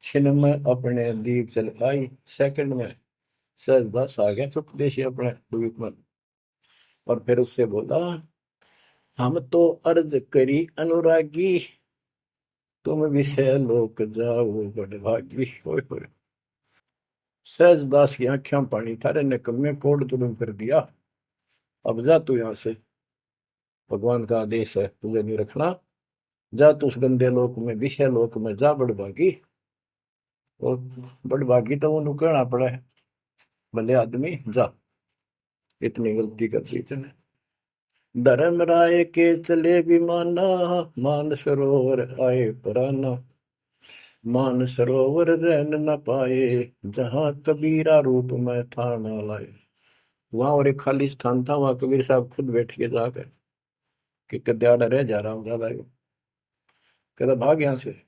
छिन में अपने दीप चल आई। सेकंड में सहज दास आ गया चुपदेशी अपने द्वीप में, और फिर उससे बोला, हम तो अर्ज करी अनुरागी, तुम विषय लोक जाओ बड़भागी। होय होय। सहजदास की आंखें पानी, थारे निकम्मे कोड तुम कर दिया, अब जा तू यहां से, भगवान का आदेश है तुझे नहीं रखना, जा तू उस गंदे लोक में, विषय लोक में जा बड़भागी। और बड़भागी तो वो कहना पड़ा है, भले आदमी जा, इतनी गलती कर दी तूने। धर्म राय के चले विमाना, मान सरोवर आए पराना, मान सरोवर रहन न पाए, जहां कबीरा रूप में था न लाए। वहां और एक खाली स्थान था, वहां कबीर साहब खुद बैठ के जाकर कि कद्याड़ा रह जा रहा हूं ज्यादा, कहता भाग यहां से।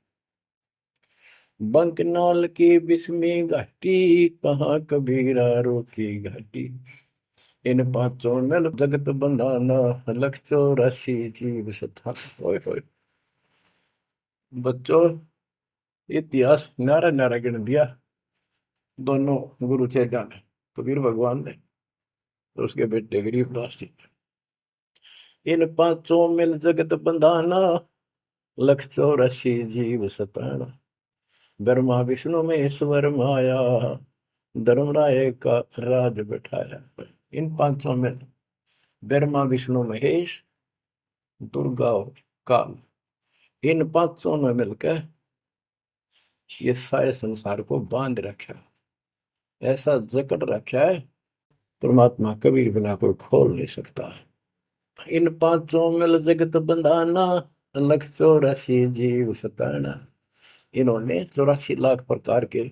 बंकनाल की बिस्मी घाटी, कहाँ कबीरा रोकी घाटी, इन पांचों नल जगत बंधाना, लख 84 जीव सथा। ओए होए बच्चों, इतिहास नारा नारा गिन दिया दोनों गुरु चेला ने, कबीर भगवान ने और उसके बेटे गरीबदास जी। इन पांचों मिल जगत बंधाना, लख 84 जीव सताना, ब्रह्मा विष्णु महेश्वर माया, धर्मराय का राज बैठाया। इन पांचों में ब्रह्मा विष्णु महेश, दुर्गा और काल, इन पांचों ने मिलकर ये सारे संसार को बांध रखा, ऐसा जकड़ रखा है, परमात्मा कबीर बिना कोई खोल नहीं सकता। इन पांचों मिल जगत बंधाना, लख 84 जीव सताना। इन्होंने 84 लाख प्रकार के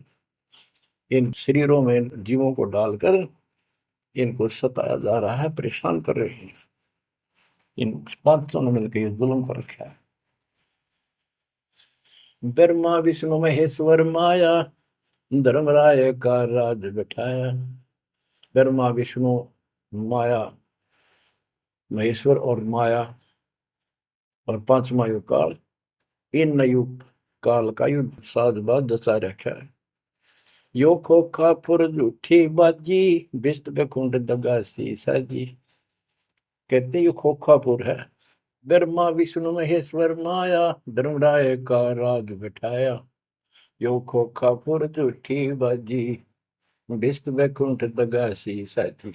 इन शरीरों में जीवों को डालकर इनको सताया जा रहा है, परेशान कर रहे हैं। इन पांचों ने मिलकर ये जुल्म कर रखा है। ब्रह्मा विष्णु महेश्वर माया, धर्मराय का राज बैठाया। ब्रह्मा विष्णु माया, महेश्वर और माया और पांचवा युग काल, इन युग काल का युद्ध साजबाज दसा रखा है। यो खोखा फुर झूठी बाजी, बिस्त बकुंड दगासी साजी। कहते यो खोखापुर है। ब्रह्मा विष्णु महेश्वर माया, धर्मराय का राज बैठाया। यो खोखापुर झूठी बाजी, बिस्त बकुंठ दगासी साजी।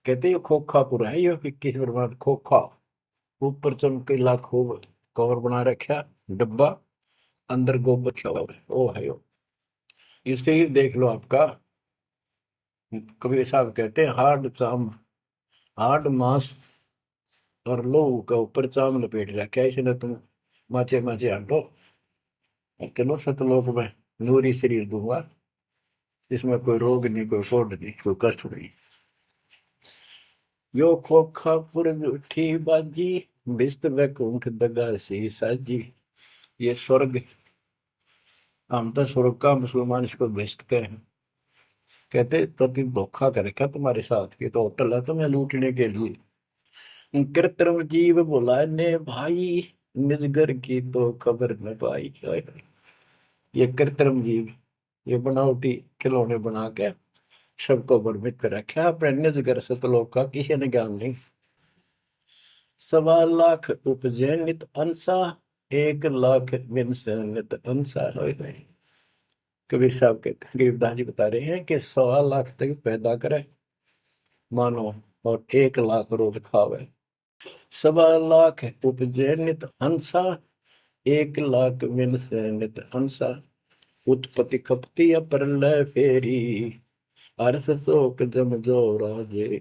कहते यो खोखापुर है, यो 21 ब्रह्मांड खोखा, ऊपर चमकीला खूब कवर बना रखा डब्बा, अंदर गोबर रखा हुआ है, ओ है यो। इससे ही देख लो आपका, कबीर साहब कहते हैं हार्ड चाम, हार्ड मांस और लोहू का ऊपर चाम लपेट रखा है, इसने तुम माचे माचे हटो और चलो सतलोक में नूरी शरीर दूंगा, इसमें कोई रोग नहीं, कोई फोड़ नहीं, कोई कष्ट नहीं। यो खोखा पुर उठी बाजी, बिस्त वैकुंठ दगासी साजी। ये स्वर्ग, हम तो स्वर्ग का, मुसलमान इसको बेस्ट कहे हैं। कहते तो धोखा कर रखा तुम्हारे साथ, ये तो होटल है तुम्हें लूटने के लिए। कृत्रिम जीव बुलाए ने भाई, निजगर की तो खबर न पाई। ये कृत्रिम जीव, ये बनावटी खिलौने बना के सबको भ्रमित कर रखा, अपने निजगर सतलोक का किसी ने ज्ञान नहीं। 1.25 लाख उपजे नित अंसा, 1 लाख बिन से नित अंसा। कबीर साहब कहते, गरीबदास जी बता रहे हैं कि 1.25 लाख तक पैदा करे मानो और 1 लाख रोज खावे। 1.25 लाख उपजे नित हंसा, 1 लाख मिल से नित हंसा। उत्पत्ति खपती प्रलय फेरी, अर्थ शोक जम जो राजे।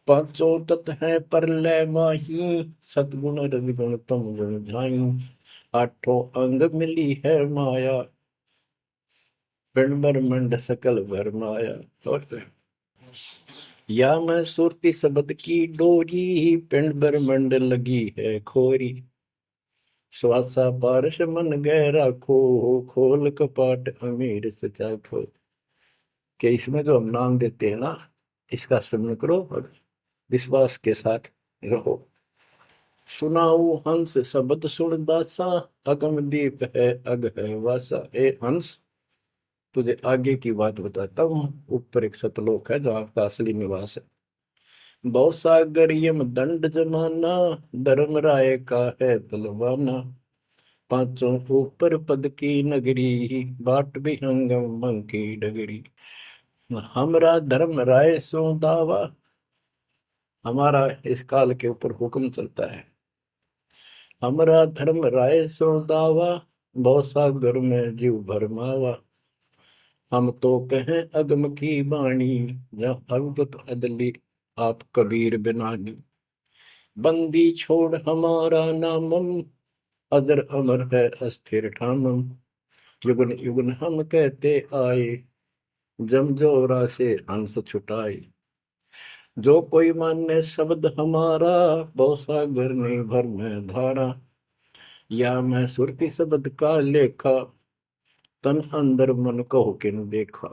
पांचों तत् है प्रलय माही, सतगुण रजगुण तम गुण झाई। आठों अंग मिली है माया, पिंड ब्रह्मंड सकल भरमाया। या मैं सुरती शब्द की डोरी, पिंड ब्रह्मंड लगी है खोरी। श्वासा पारस मन गहरा खो, खोल कपाट अमीर सचा खो। कि इसमें जो हम नाम देते हैं ना, इसका स्मरण करो और विश्वास के साथ रहो। सुनाऊ हंस शब्द सुन दासा, अगम दीप है अग है वासा। ए हंस, तुझे आगे की बात बताता हूँ। ऊपर एक सतलोक है जहाँ का असली निवास है। बहुत सागर यम दंड जमाना, धर्म राय का है तलवाना। पांचों ऊपर पद की नगरी, बाट विहंगम मन की डगरी। हमरा धर्म राय सो दावा, हमारा इस काल के ऊपर हुक्म चलता है। हमरा धर्म राय सो दावा, भव सागर में जीव भरमावा। हम तो कहें अगम की वाणी, जहाँ अवगत अदली आप कबीर बिनानी। बंदी छोड़ हमारा नामम, अदर अमर है अस्थिर ठामम। युगन युगन हम कहते आए, जमजोरा से हंस छुटाए। जो कोई माने शब्द हमारा, भव सागर में भर में धारा। या मैं सुरती शब्द का लेखा, तन अंदर मन को किन देखा।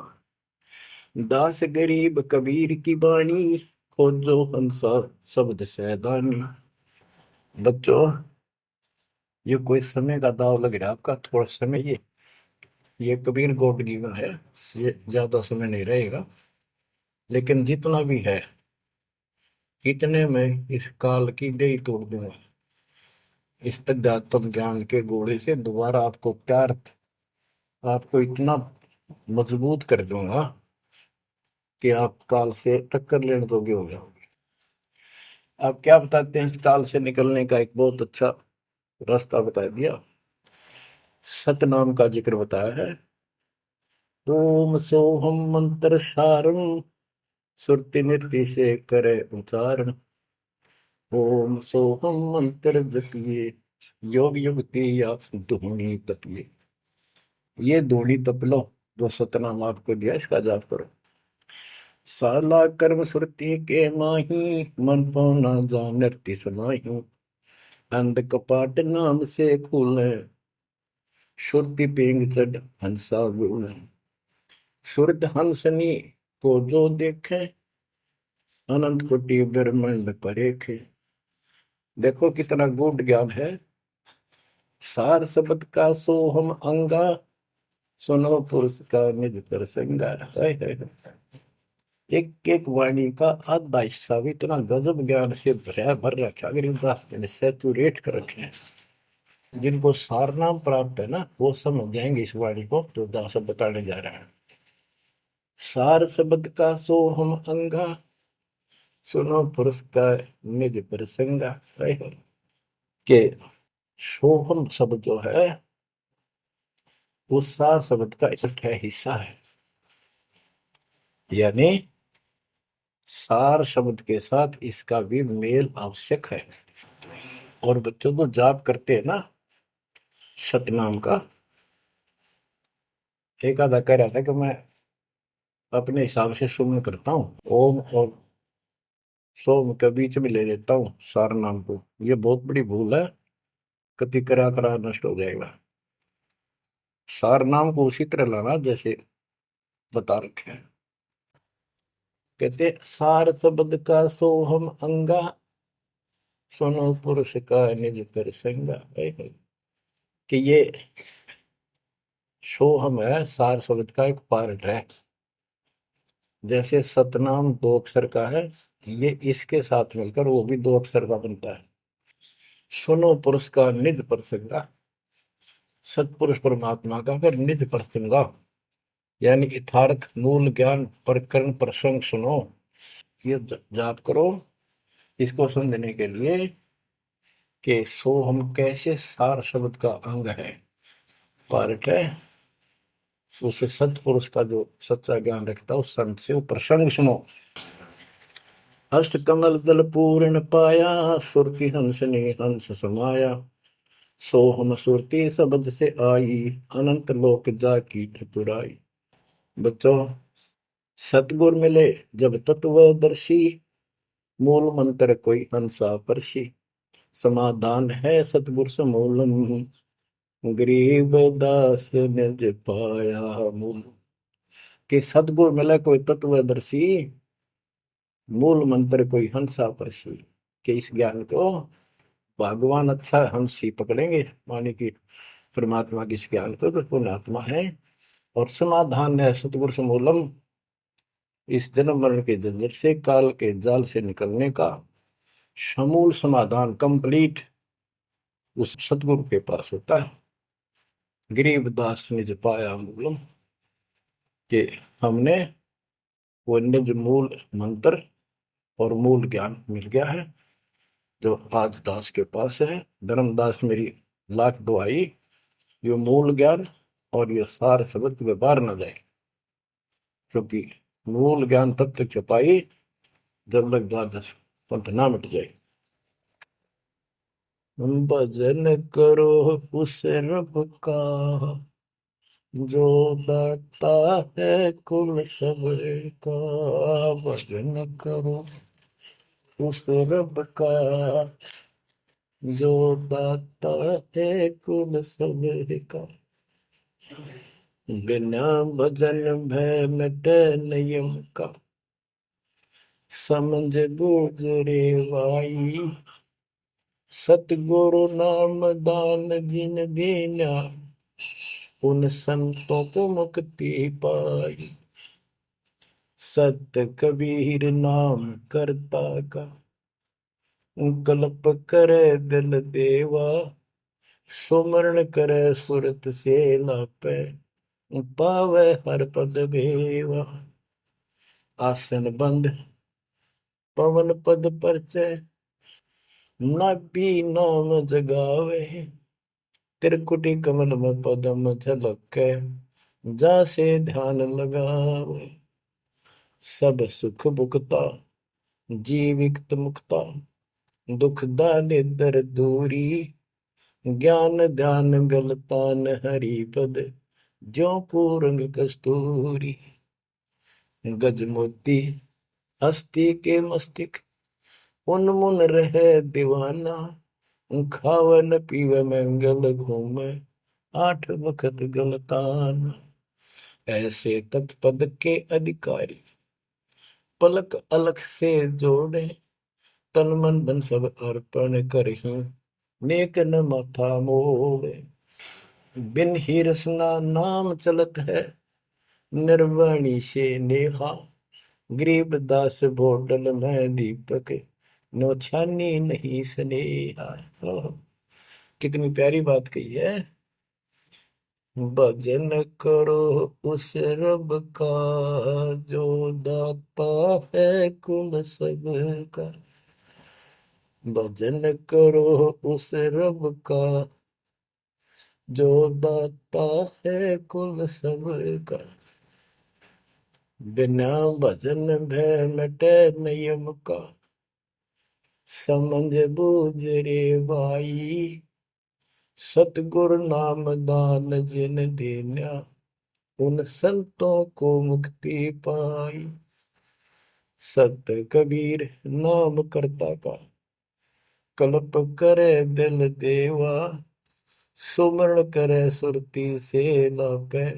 दास गरीब कबीर की बाणी, खोजो हंसा शब्द सैदानी। बच्चों, ये कोई समय का दाव लग रहा है आपका, थोड़ा समय। ये कबीर गॉड गिवन है, ये ज्यादा समय नहीं रहेगा। लेकिन जितना भी है, इतने में इस काल की दई तोड़ दूंगा। इस अध्यात्म ज्ञान के घोड़े से दोबारा आपको प्यार, आपको इतना मजबूत कर दूंगा कि आप काल से टक्कर लेने जोगे हो जाओगे। आप क्या बताते हैं, इस काल से निकलने का एक बहुत अच्छा रास्ता बता दिया। सतनाम का जिक्र बताया है। ओम सोहम मंत्र सारम, सुरति नृत्य से करे उच्चारण। ओम सोहम मंत्र जपिए, योग युक्ति या धूनी तपिए। ये धूनी तप लो, जो सतनाम आपको दिया, इसका जाप करो। साला कर्म सुरति के माही, मन पौना जा नृत्य समाही। अंध कपाट नाम से खुले, शुद्धि पेंग चढ़ हंसा गुण। शुद्ध हंसनी को जो देखे, अनंत कोटि ब्रह्मांड परेखे। देखो कितना गूढ़ ज्ञान है। सार शब्द का सोहम अंगा, सुनो पुरुष का निज प्रसंगा। एक एक वाणी का आधा हिस्सा भी इतना गजब ज्ञान से भर रखा, गरीबदास ने सैचुरेट कर रखे हैं। जिनको सारनाम प्राप्त है ना, वो समझ जाएंगे इस वाणी को जो दास बताने जा रहा है। सार शब्द का सोहम अंगा, सुनो पुरुष का निज प्रसंगा। के सोहम शब्द जो है, वो सार शब्द का इकट्ठा हिस्सा है। यानी सार शब्द के साथ इसका भी मेल आवश्यक है। और बच्चों को जाप करते हैं ना सतनाम का, एक आधा कह रहा था कि मैं अपने हिसाब से सुमन करता हूँ, ओम और सोम के बीच में ले लेता हूँ सार नाम को। ये बहुत बड़ी भूल है, कति करा करा नष्ट हो जाएगा। सार नाम को उसी तरह लाना जैसे बता रखे हैं। कहते सार शब्द का सोहम अंगा, सुनो पुरुष का निज प्रसंगा। कि ये सोहम है, सार शब्द का एक पार्ट है। जैसे सतनाम दो अक्षर का है, ये इसके साथ मिलकर वो भी दो अक्षर का बनता है। सुनो पुरुष का निज प्रसंगा, सतपुरुष परमात्मा का फिर निज प्रसंगा, यानी यथार्थ मूल ज्ञान प्रकरण प्रसंग सुनो। ये जाप करो इसको समझने के लिए कि सो हम कैसे सार शब्द का अंग है, पार्ट है। उसे सतपुरुष का जो सच्चा ज्ञान रखता है, उस संत से वो प्रसंग सुनो। अष्ट कमल दल पूर्ण पाया, सुरति हंस ने हंस समाया। सो हम सुरति शब्द से आई, अनंत लोक जा की ठकुराई। बच्चों, सतगुर मिले जब तत्वदर्शी, मूल मंत्र कोई हंसा परसी। समाधान है सतगुर समूलम, गरीब दास निज पाया मूल। कि सतगुर मिले कोई तत्वदर्शी, मूल मंत्र कोई हंसा परसी। कि इस ज्ञान को भगवान अच्छा हंस ही पकड़ेंगे, माने कि परमात्मा के इस ज्ञान को तो पुण्यात्मा है। और समाधान है सतगुर समूलम, इस जन्म मरण के झंझट से, काल के जाल से निकलने का समूल समाधान कंप्लीट उस सतगुरु के पास होता है। गरीबदास निज पाया मूलम, कि हमने वो निज मूल मंत्र और मूल ज्ञान मिल गया है जो आज दास के पास है। धर्मदास मेरी लाख दुआई, ये मूल ज्ञान और ये सार शब्द व्यवहार न जाए, क्योंकि मूल ज्ञान तब तक छुपाई जब तक द्वादश पंथ ना मिट जाए। भजन करो उस रब का जो दाता है कुल सबका, भजन करो उस रब का जो दाता है कुल सबका। बिना भजन भय मिटे नियम का, समझ बूझ रे भाई, सतगुरु नाम दान जिन दीना, उन संतों को मुक्ति पाई। सत कबीर नाम करता का, कल्प करे दिल देवा, सुमरण करे सुरत से लापे, पावे हर पद भेवा। आसन बंद पवन पद परचय, नाभि नाम जगावे, त्रिकुटी कमल में पदम झलके, जासे ध्यान लगावे। सब सुख भुगता जीवित मुक्ता, दुख दाले दर दूरी, ज्ञान ध्यान गलतान हरि पद, ज्यों पूरंग कस्तूरी। गज मोती हस्ती के मस्तिष्क, उन्मुन रहे दीवाना, खावे न पीवे मंगल घूमे, आठ वक्त गलतान। ऐसे तत्पद के अधिकारी, पलक अलख से जोड़े, तन मन धन सब अर्पण करही, नेक न माथा मोड़े। बिन ही रसना नाम चलत है, निर्वाणी से नेहा, गरीबदास भोडल में दीपक, नो छानी नहीं स्नेहा। कितनी प्यारी बात कही है। भजन करो उस रब का जो दाता है कुल सबका, भजन करो उस रब का जो दाता है कुल सबका। बिना भजन भय मिटे नियम का, समझ बूझ रे भाई, सतगुरु नाम दान जिन देना, उन संतों को मुक्ति पाई। सत कबीर नाम करता का, कल्प करे दिल देवा, सुमरण करे सुरती से लापे,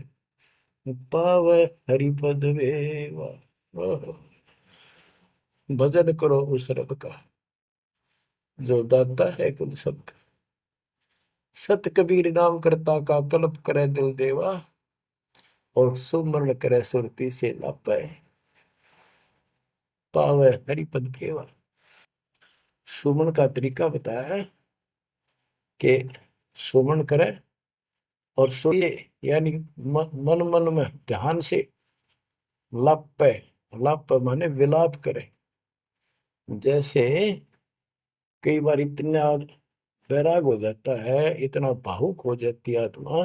पावे हरिपद वेवा। भजन करो उस रब का जो दाता है कुल सबका। सत कबीर नाम करता का, कल्प करे दिल देवा, और सुमरण करे सुरती से लापे, पावे हरिपद भेवा। सुमन का तरीका बताया है कि सुमन करे और सोए, यानी मन मन में ध्यान से लापे, लाप माने विलाप करे। जैसे कई बार इतना वैराग हो जाता है, इतना भावुक हो जाती है आत्मा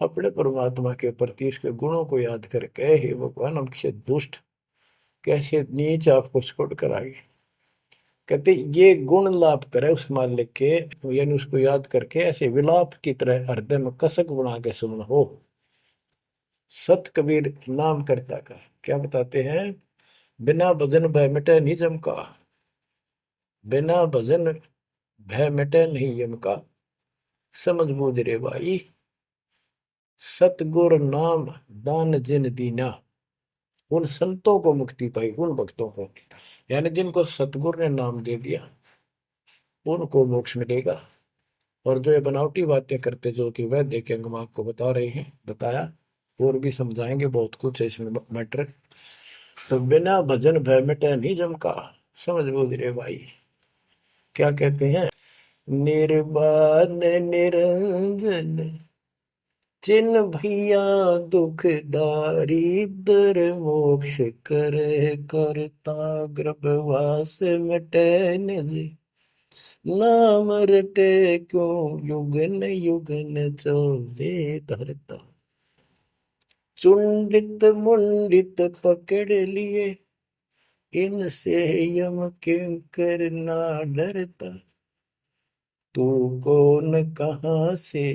अपने परमात्मा के प्रति, इसके गुणों को याद करके, हे भगवान हमसे दुष्ट कैसे नीच आपको छोड़कर आगे। कहते ये गुण लाभ करे उस मालिक के, यानी उसको याद करके ऐसे विलाप की तरह हृदय में कसक बना के सुन हो। सत कबीर नाम करता का क्या बताते हैं, बिना भजन भय मिटे निजम का, बिना भजन भय मिटे नहीं यम का, समझ बूझ रे भाई, सतगुर नाम दान जिन दीना, उन संतों को मुक्ति पाई, उन भक्तों को, यानी जिनको सतगुरु ने नाम दे दिया उनको मोक्ष मिलेगा। और जो ये बनावटी बातें करते जो कि वह देखेंगे, हम आपको बता रहे हैं, बताया और भी समझाएंगे, बहुत कुछ है इसमें मैटर। तो बिना भजन भय मिटे नहीं जम का, समझ बूझ रे भाई। क्या कहते हैं, निर्वाण निरंजन जिन भैया दुख दारिद्र मोक्ष करे करता गर्भवास मिटे निज नाम रटे क्यों युगन युगन चले धरता चुंडित मुंडित पकड़ लिए इनसे यम किंकर ना डरता तू कौन कहाँ से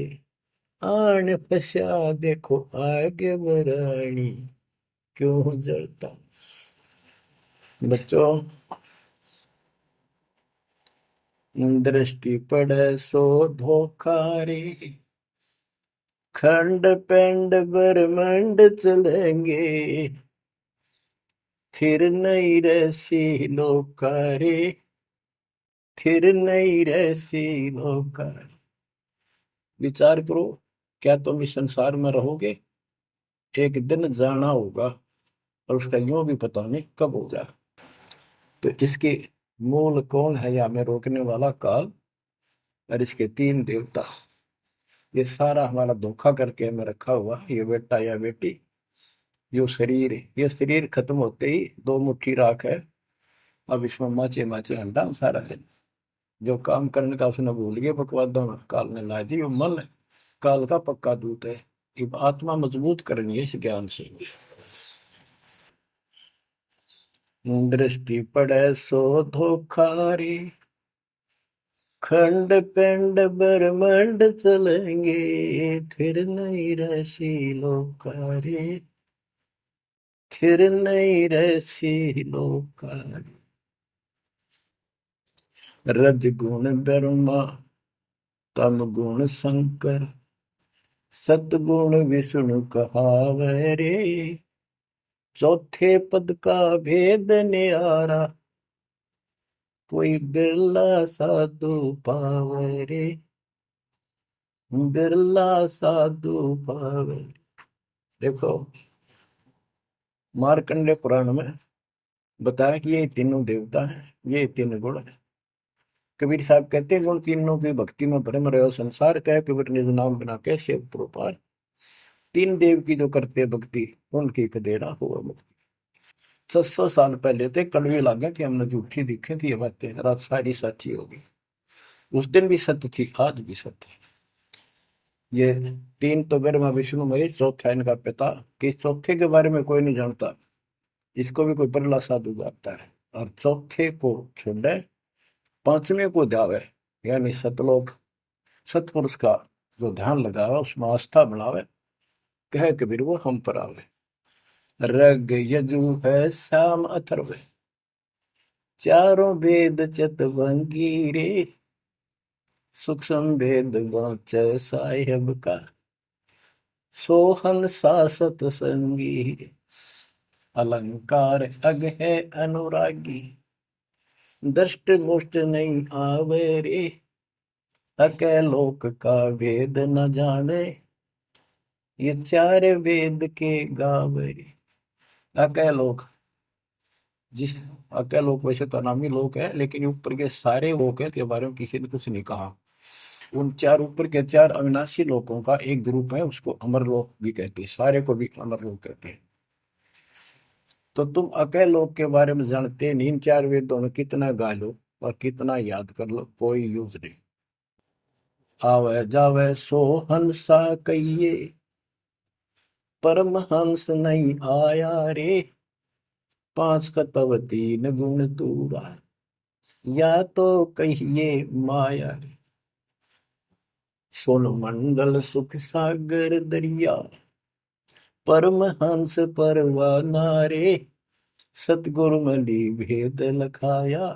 आन फसा देखो आगे बरानी क्यों जलता। बच्चों, दृष्टि पड़े सो धोखा रे खंड पेंड ब्रह्मांड चलेंगे थिर नहीं रसी लोकारे थिर नहीं रसी लोकारे। विचार करो, क्या तुम इस संसार में रहोगे? एक दिन जाना होगा और उसका यूं भी पता नहीं कब हो जाए। तो इसके मूल कौन है या में रोकने वाला? काल और इसके तीन देवता। ये सारा हमारा धोखा करके हमें रखा हुआ ये बेटा या बेटी, ये शरीर खत्म होते ही दो मुट्ठी राख है, अब इसमें माचे माचे अंडा सारा दिन जो काम करने का उसने भूल गया बकवादा में काल ने ला दी। वो मन काल का पक्का दूत है। अब आत्मा मजबूत करनी है इस ज्ञान से। दृष्टि पड़े सो धोखा रे खंड पेंड ब्रह्मांड चलेंगे फिर नहीं रसी लोकारे फिर नहीं रसी लोकारे। रज गुण ब्रह्मा तम गुण शंकर सतगुण विष्णु कहावे रे चौथे पद का भेद न्यारा कोई बिरला साधु पावे रे बिरला साधु पावे। देखो, मार्कंडे पुराण में बताया कि ये तीनों देवता हैं, ये तीन गुण है। कबीर साहब कहते हैं गुण तीनों की भक्ति में भ्रम रहे संसार कह कबीर निज नाम बिना कैसे उतरो पार। तीन देव की जो करते भक्ति उनकी कदेरा हुआ मुक्ति। 600 साल पहले थे कड़वी लागे कि हमने झूठी दिखे थी ये बातें रात सारी सच्ची होगी। उस दिन भी सत्य थी, आज भी सत्य है। ये तीन तो ब्रह्मा विष्णु महेश, चौथा इनका पिता। कि चौथे के बारे में कोई नहीं जानता, इसको भी कोई बिरला साधु जानता है। और चौथे को छोड़े पांचवें को जावे, यानी सतलोक सतपुरुष का जो ध्यान लगावे उसमें आस्था बढ़ावे, कहे कबीर वो हम पर आवे। रग यजु है श्याम अथर्व चारों वेद चतवंगी रे सूक्ष्म भेद वाच साहेब का सोहन सासत संगी अलंकार अग है अनुरागी दृष्ट मुष्ट नहीं आवे रे अके लोक का वेद न जाने ये चार वेद के गावे रे। अके लोक, जिस अके लोक वैसे तो नामी लोक है लेकिन ये ऊपर के सारे लोक है के बारे में किसी ने कुछ नहीं कहा। उन चार ऊपर के चार अविनाशी लोकों का एक ग्रुप है, उसको अमर लोक भी कहते हैं, सारे को भी अमर लोक कहते हैं। तो तुम अके लोक के बारे में जानते नहीं, इन चार वेदों में कितना गा लो और कितना याद कर लो कोई यूज नहीं। आवे जावे सो हंसा कहिए परम हंस नहीं आया रे पांच तत्व तीन गुण दूरा या तो कहिए माया रे सोन मंडल सुख सागर दरिया परम हंस परवाना रे सतगुरु मली भेद लखाया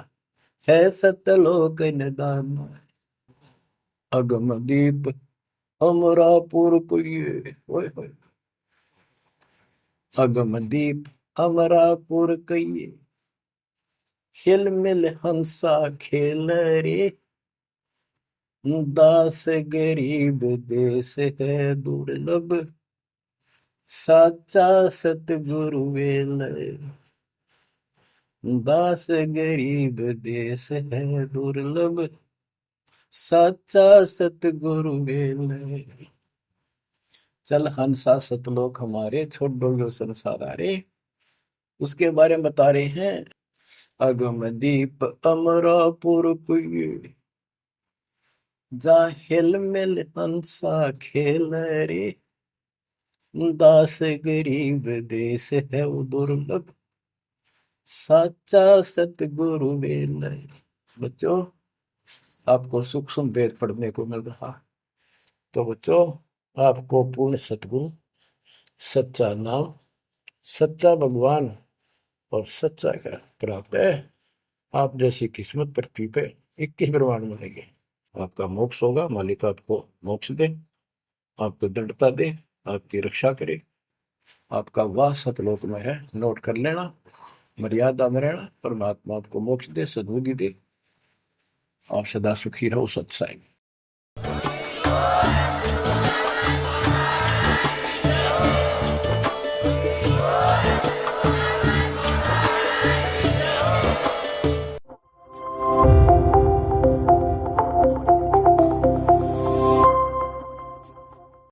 है सतलोक निदान अगम दीप अमरापुर कुये ओए होए अगम दीप अमरापुर कहिए हिल मिल हंसा खेल रे दास गरीब देश है दुर्लभ साचा सतगुरु वेल दास गरीब देश है दुर्लभ साचा सतगुरु वेल चल हंसा सतलोक हमारे, छोड़ डोलो संसार आरे। उसके बारे में बता रहे हैं। अगम दीप अमरापुर पुई, जा हिल मिल हंसा खेल रे। दास गरीब देश है वो दुर्लभ, साचा सतगुरु वेल। बच्चों, आपको सूक्ष्म वेद पढ़ने को मिल रहा। तो बच्चों, आपको पूर्ण सतगुरु, सच्चा नाम, सच्चा भगवान और सच्चा का प्राप्त है। आप जैसी किस्मत पृथ्वी पे 21 ब्रह्मांड मिलेंगे। आपका मोक्ष होगा, मालिक आपको मोक्ष दे, आपको दृढ़ता दे, आपकी रक्षा करे। आपका वास सतलोक में है, नोट कर लेना। मर्यादा में रहना, परमात्मा आपको मोक्ष दे, सद्बुद्धि दे। आप सदा सुखी रहो, सत्साई।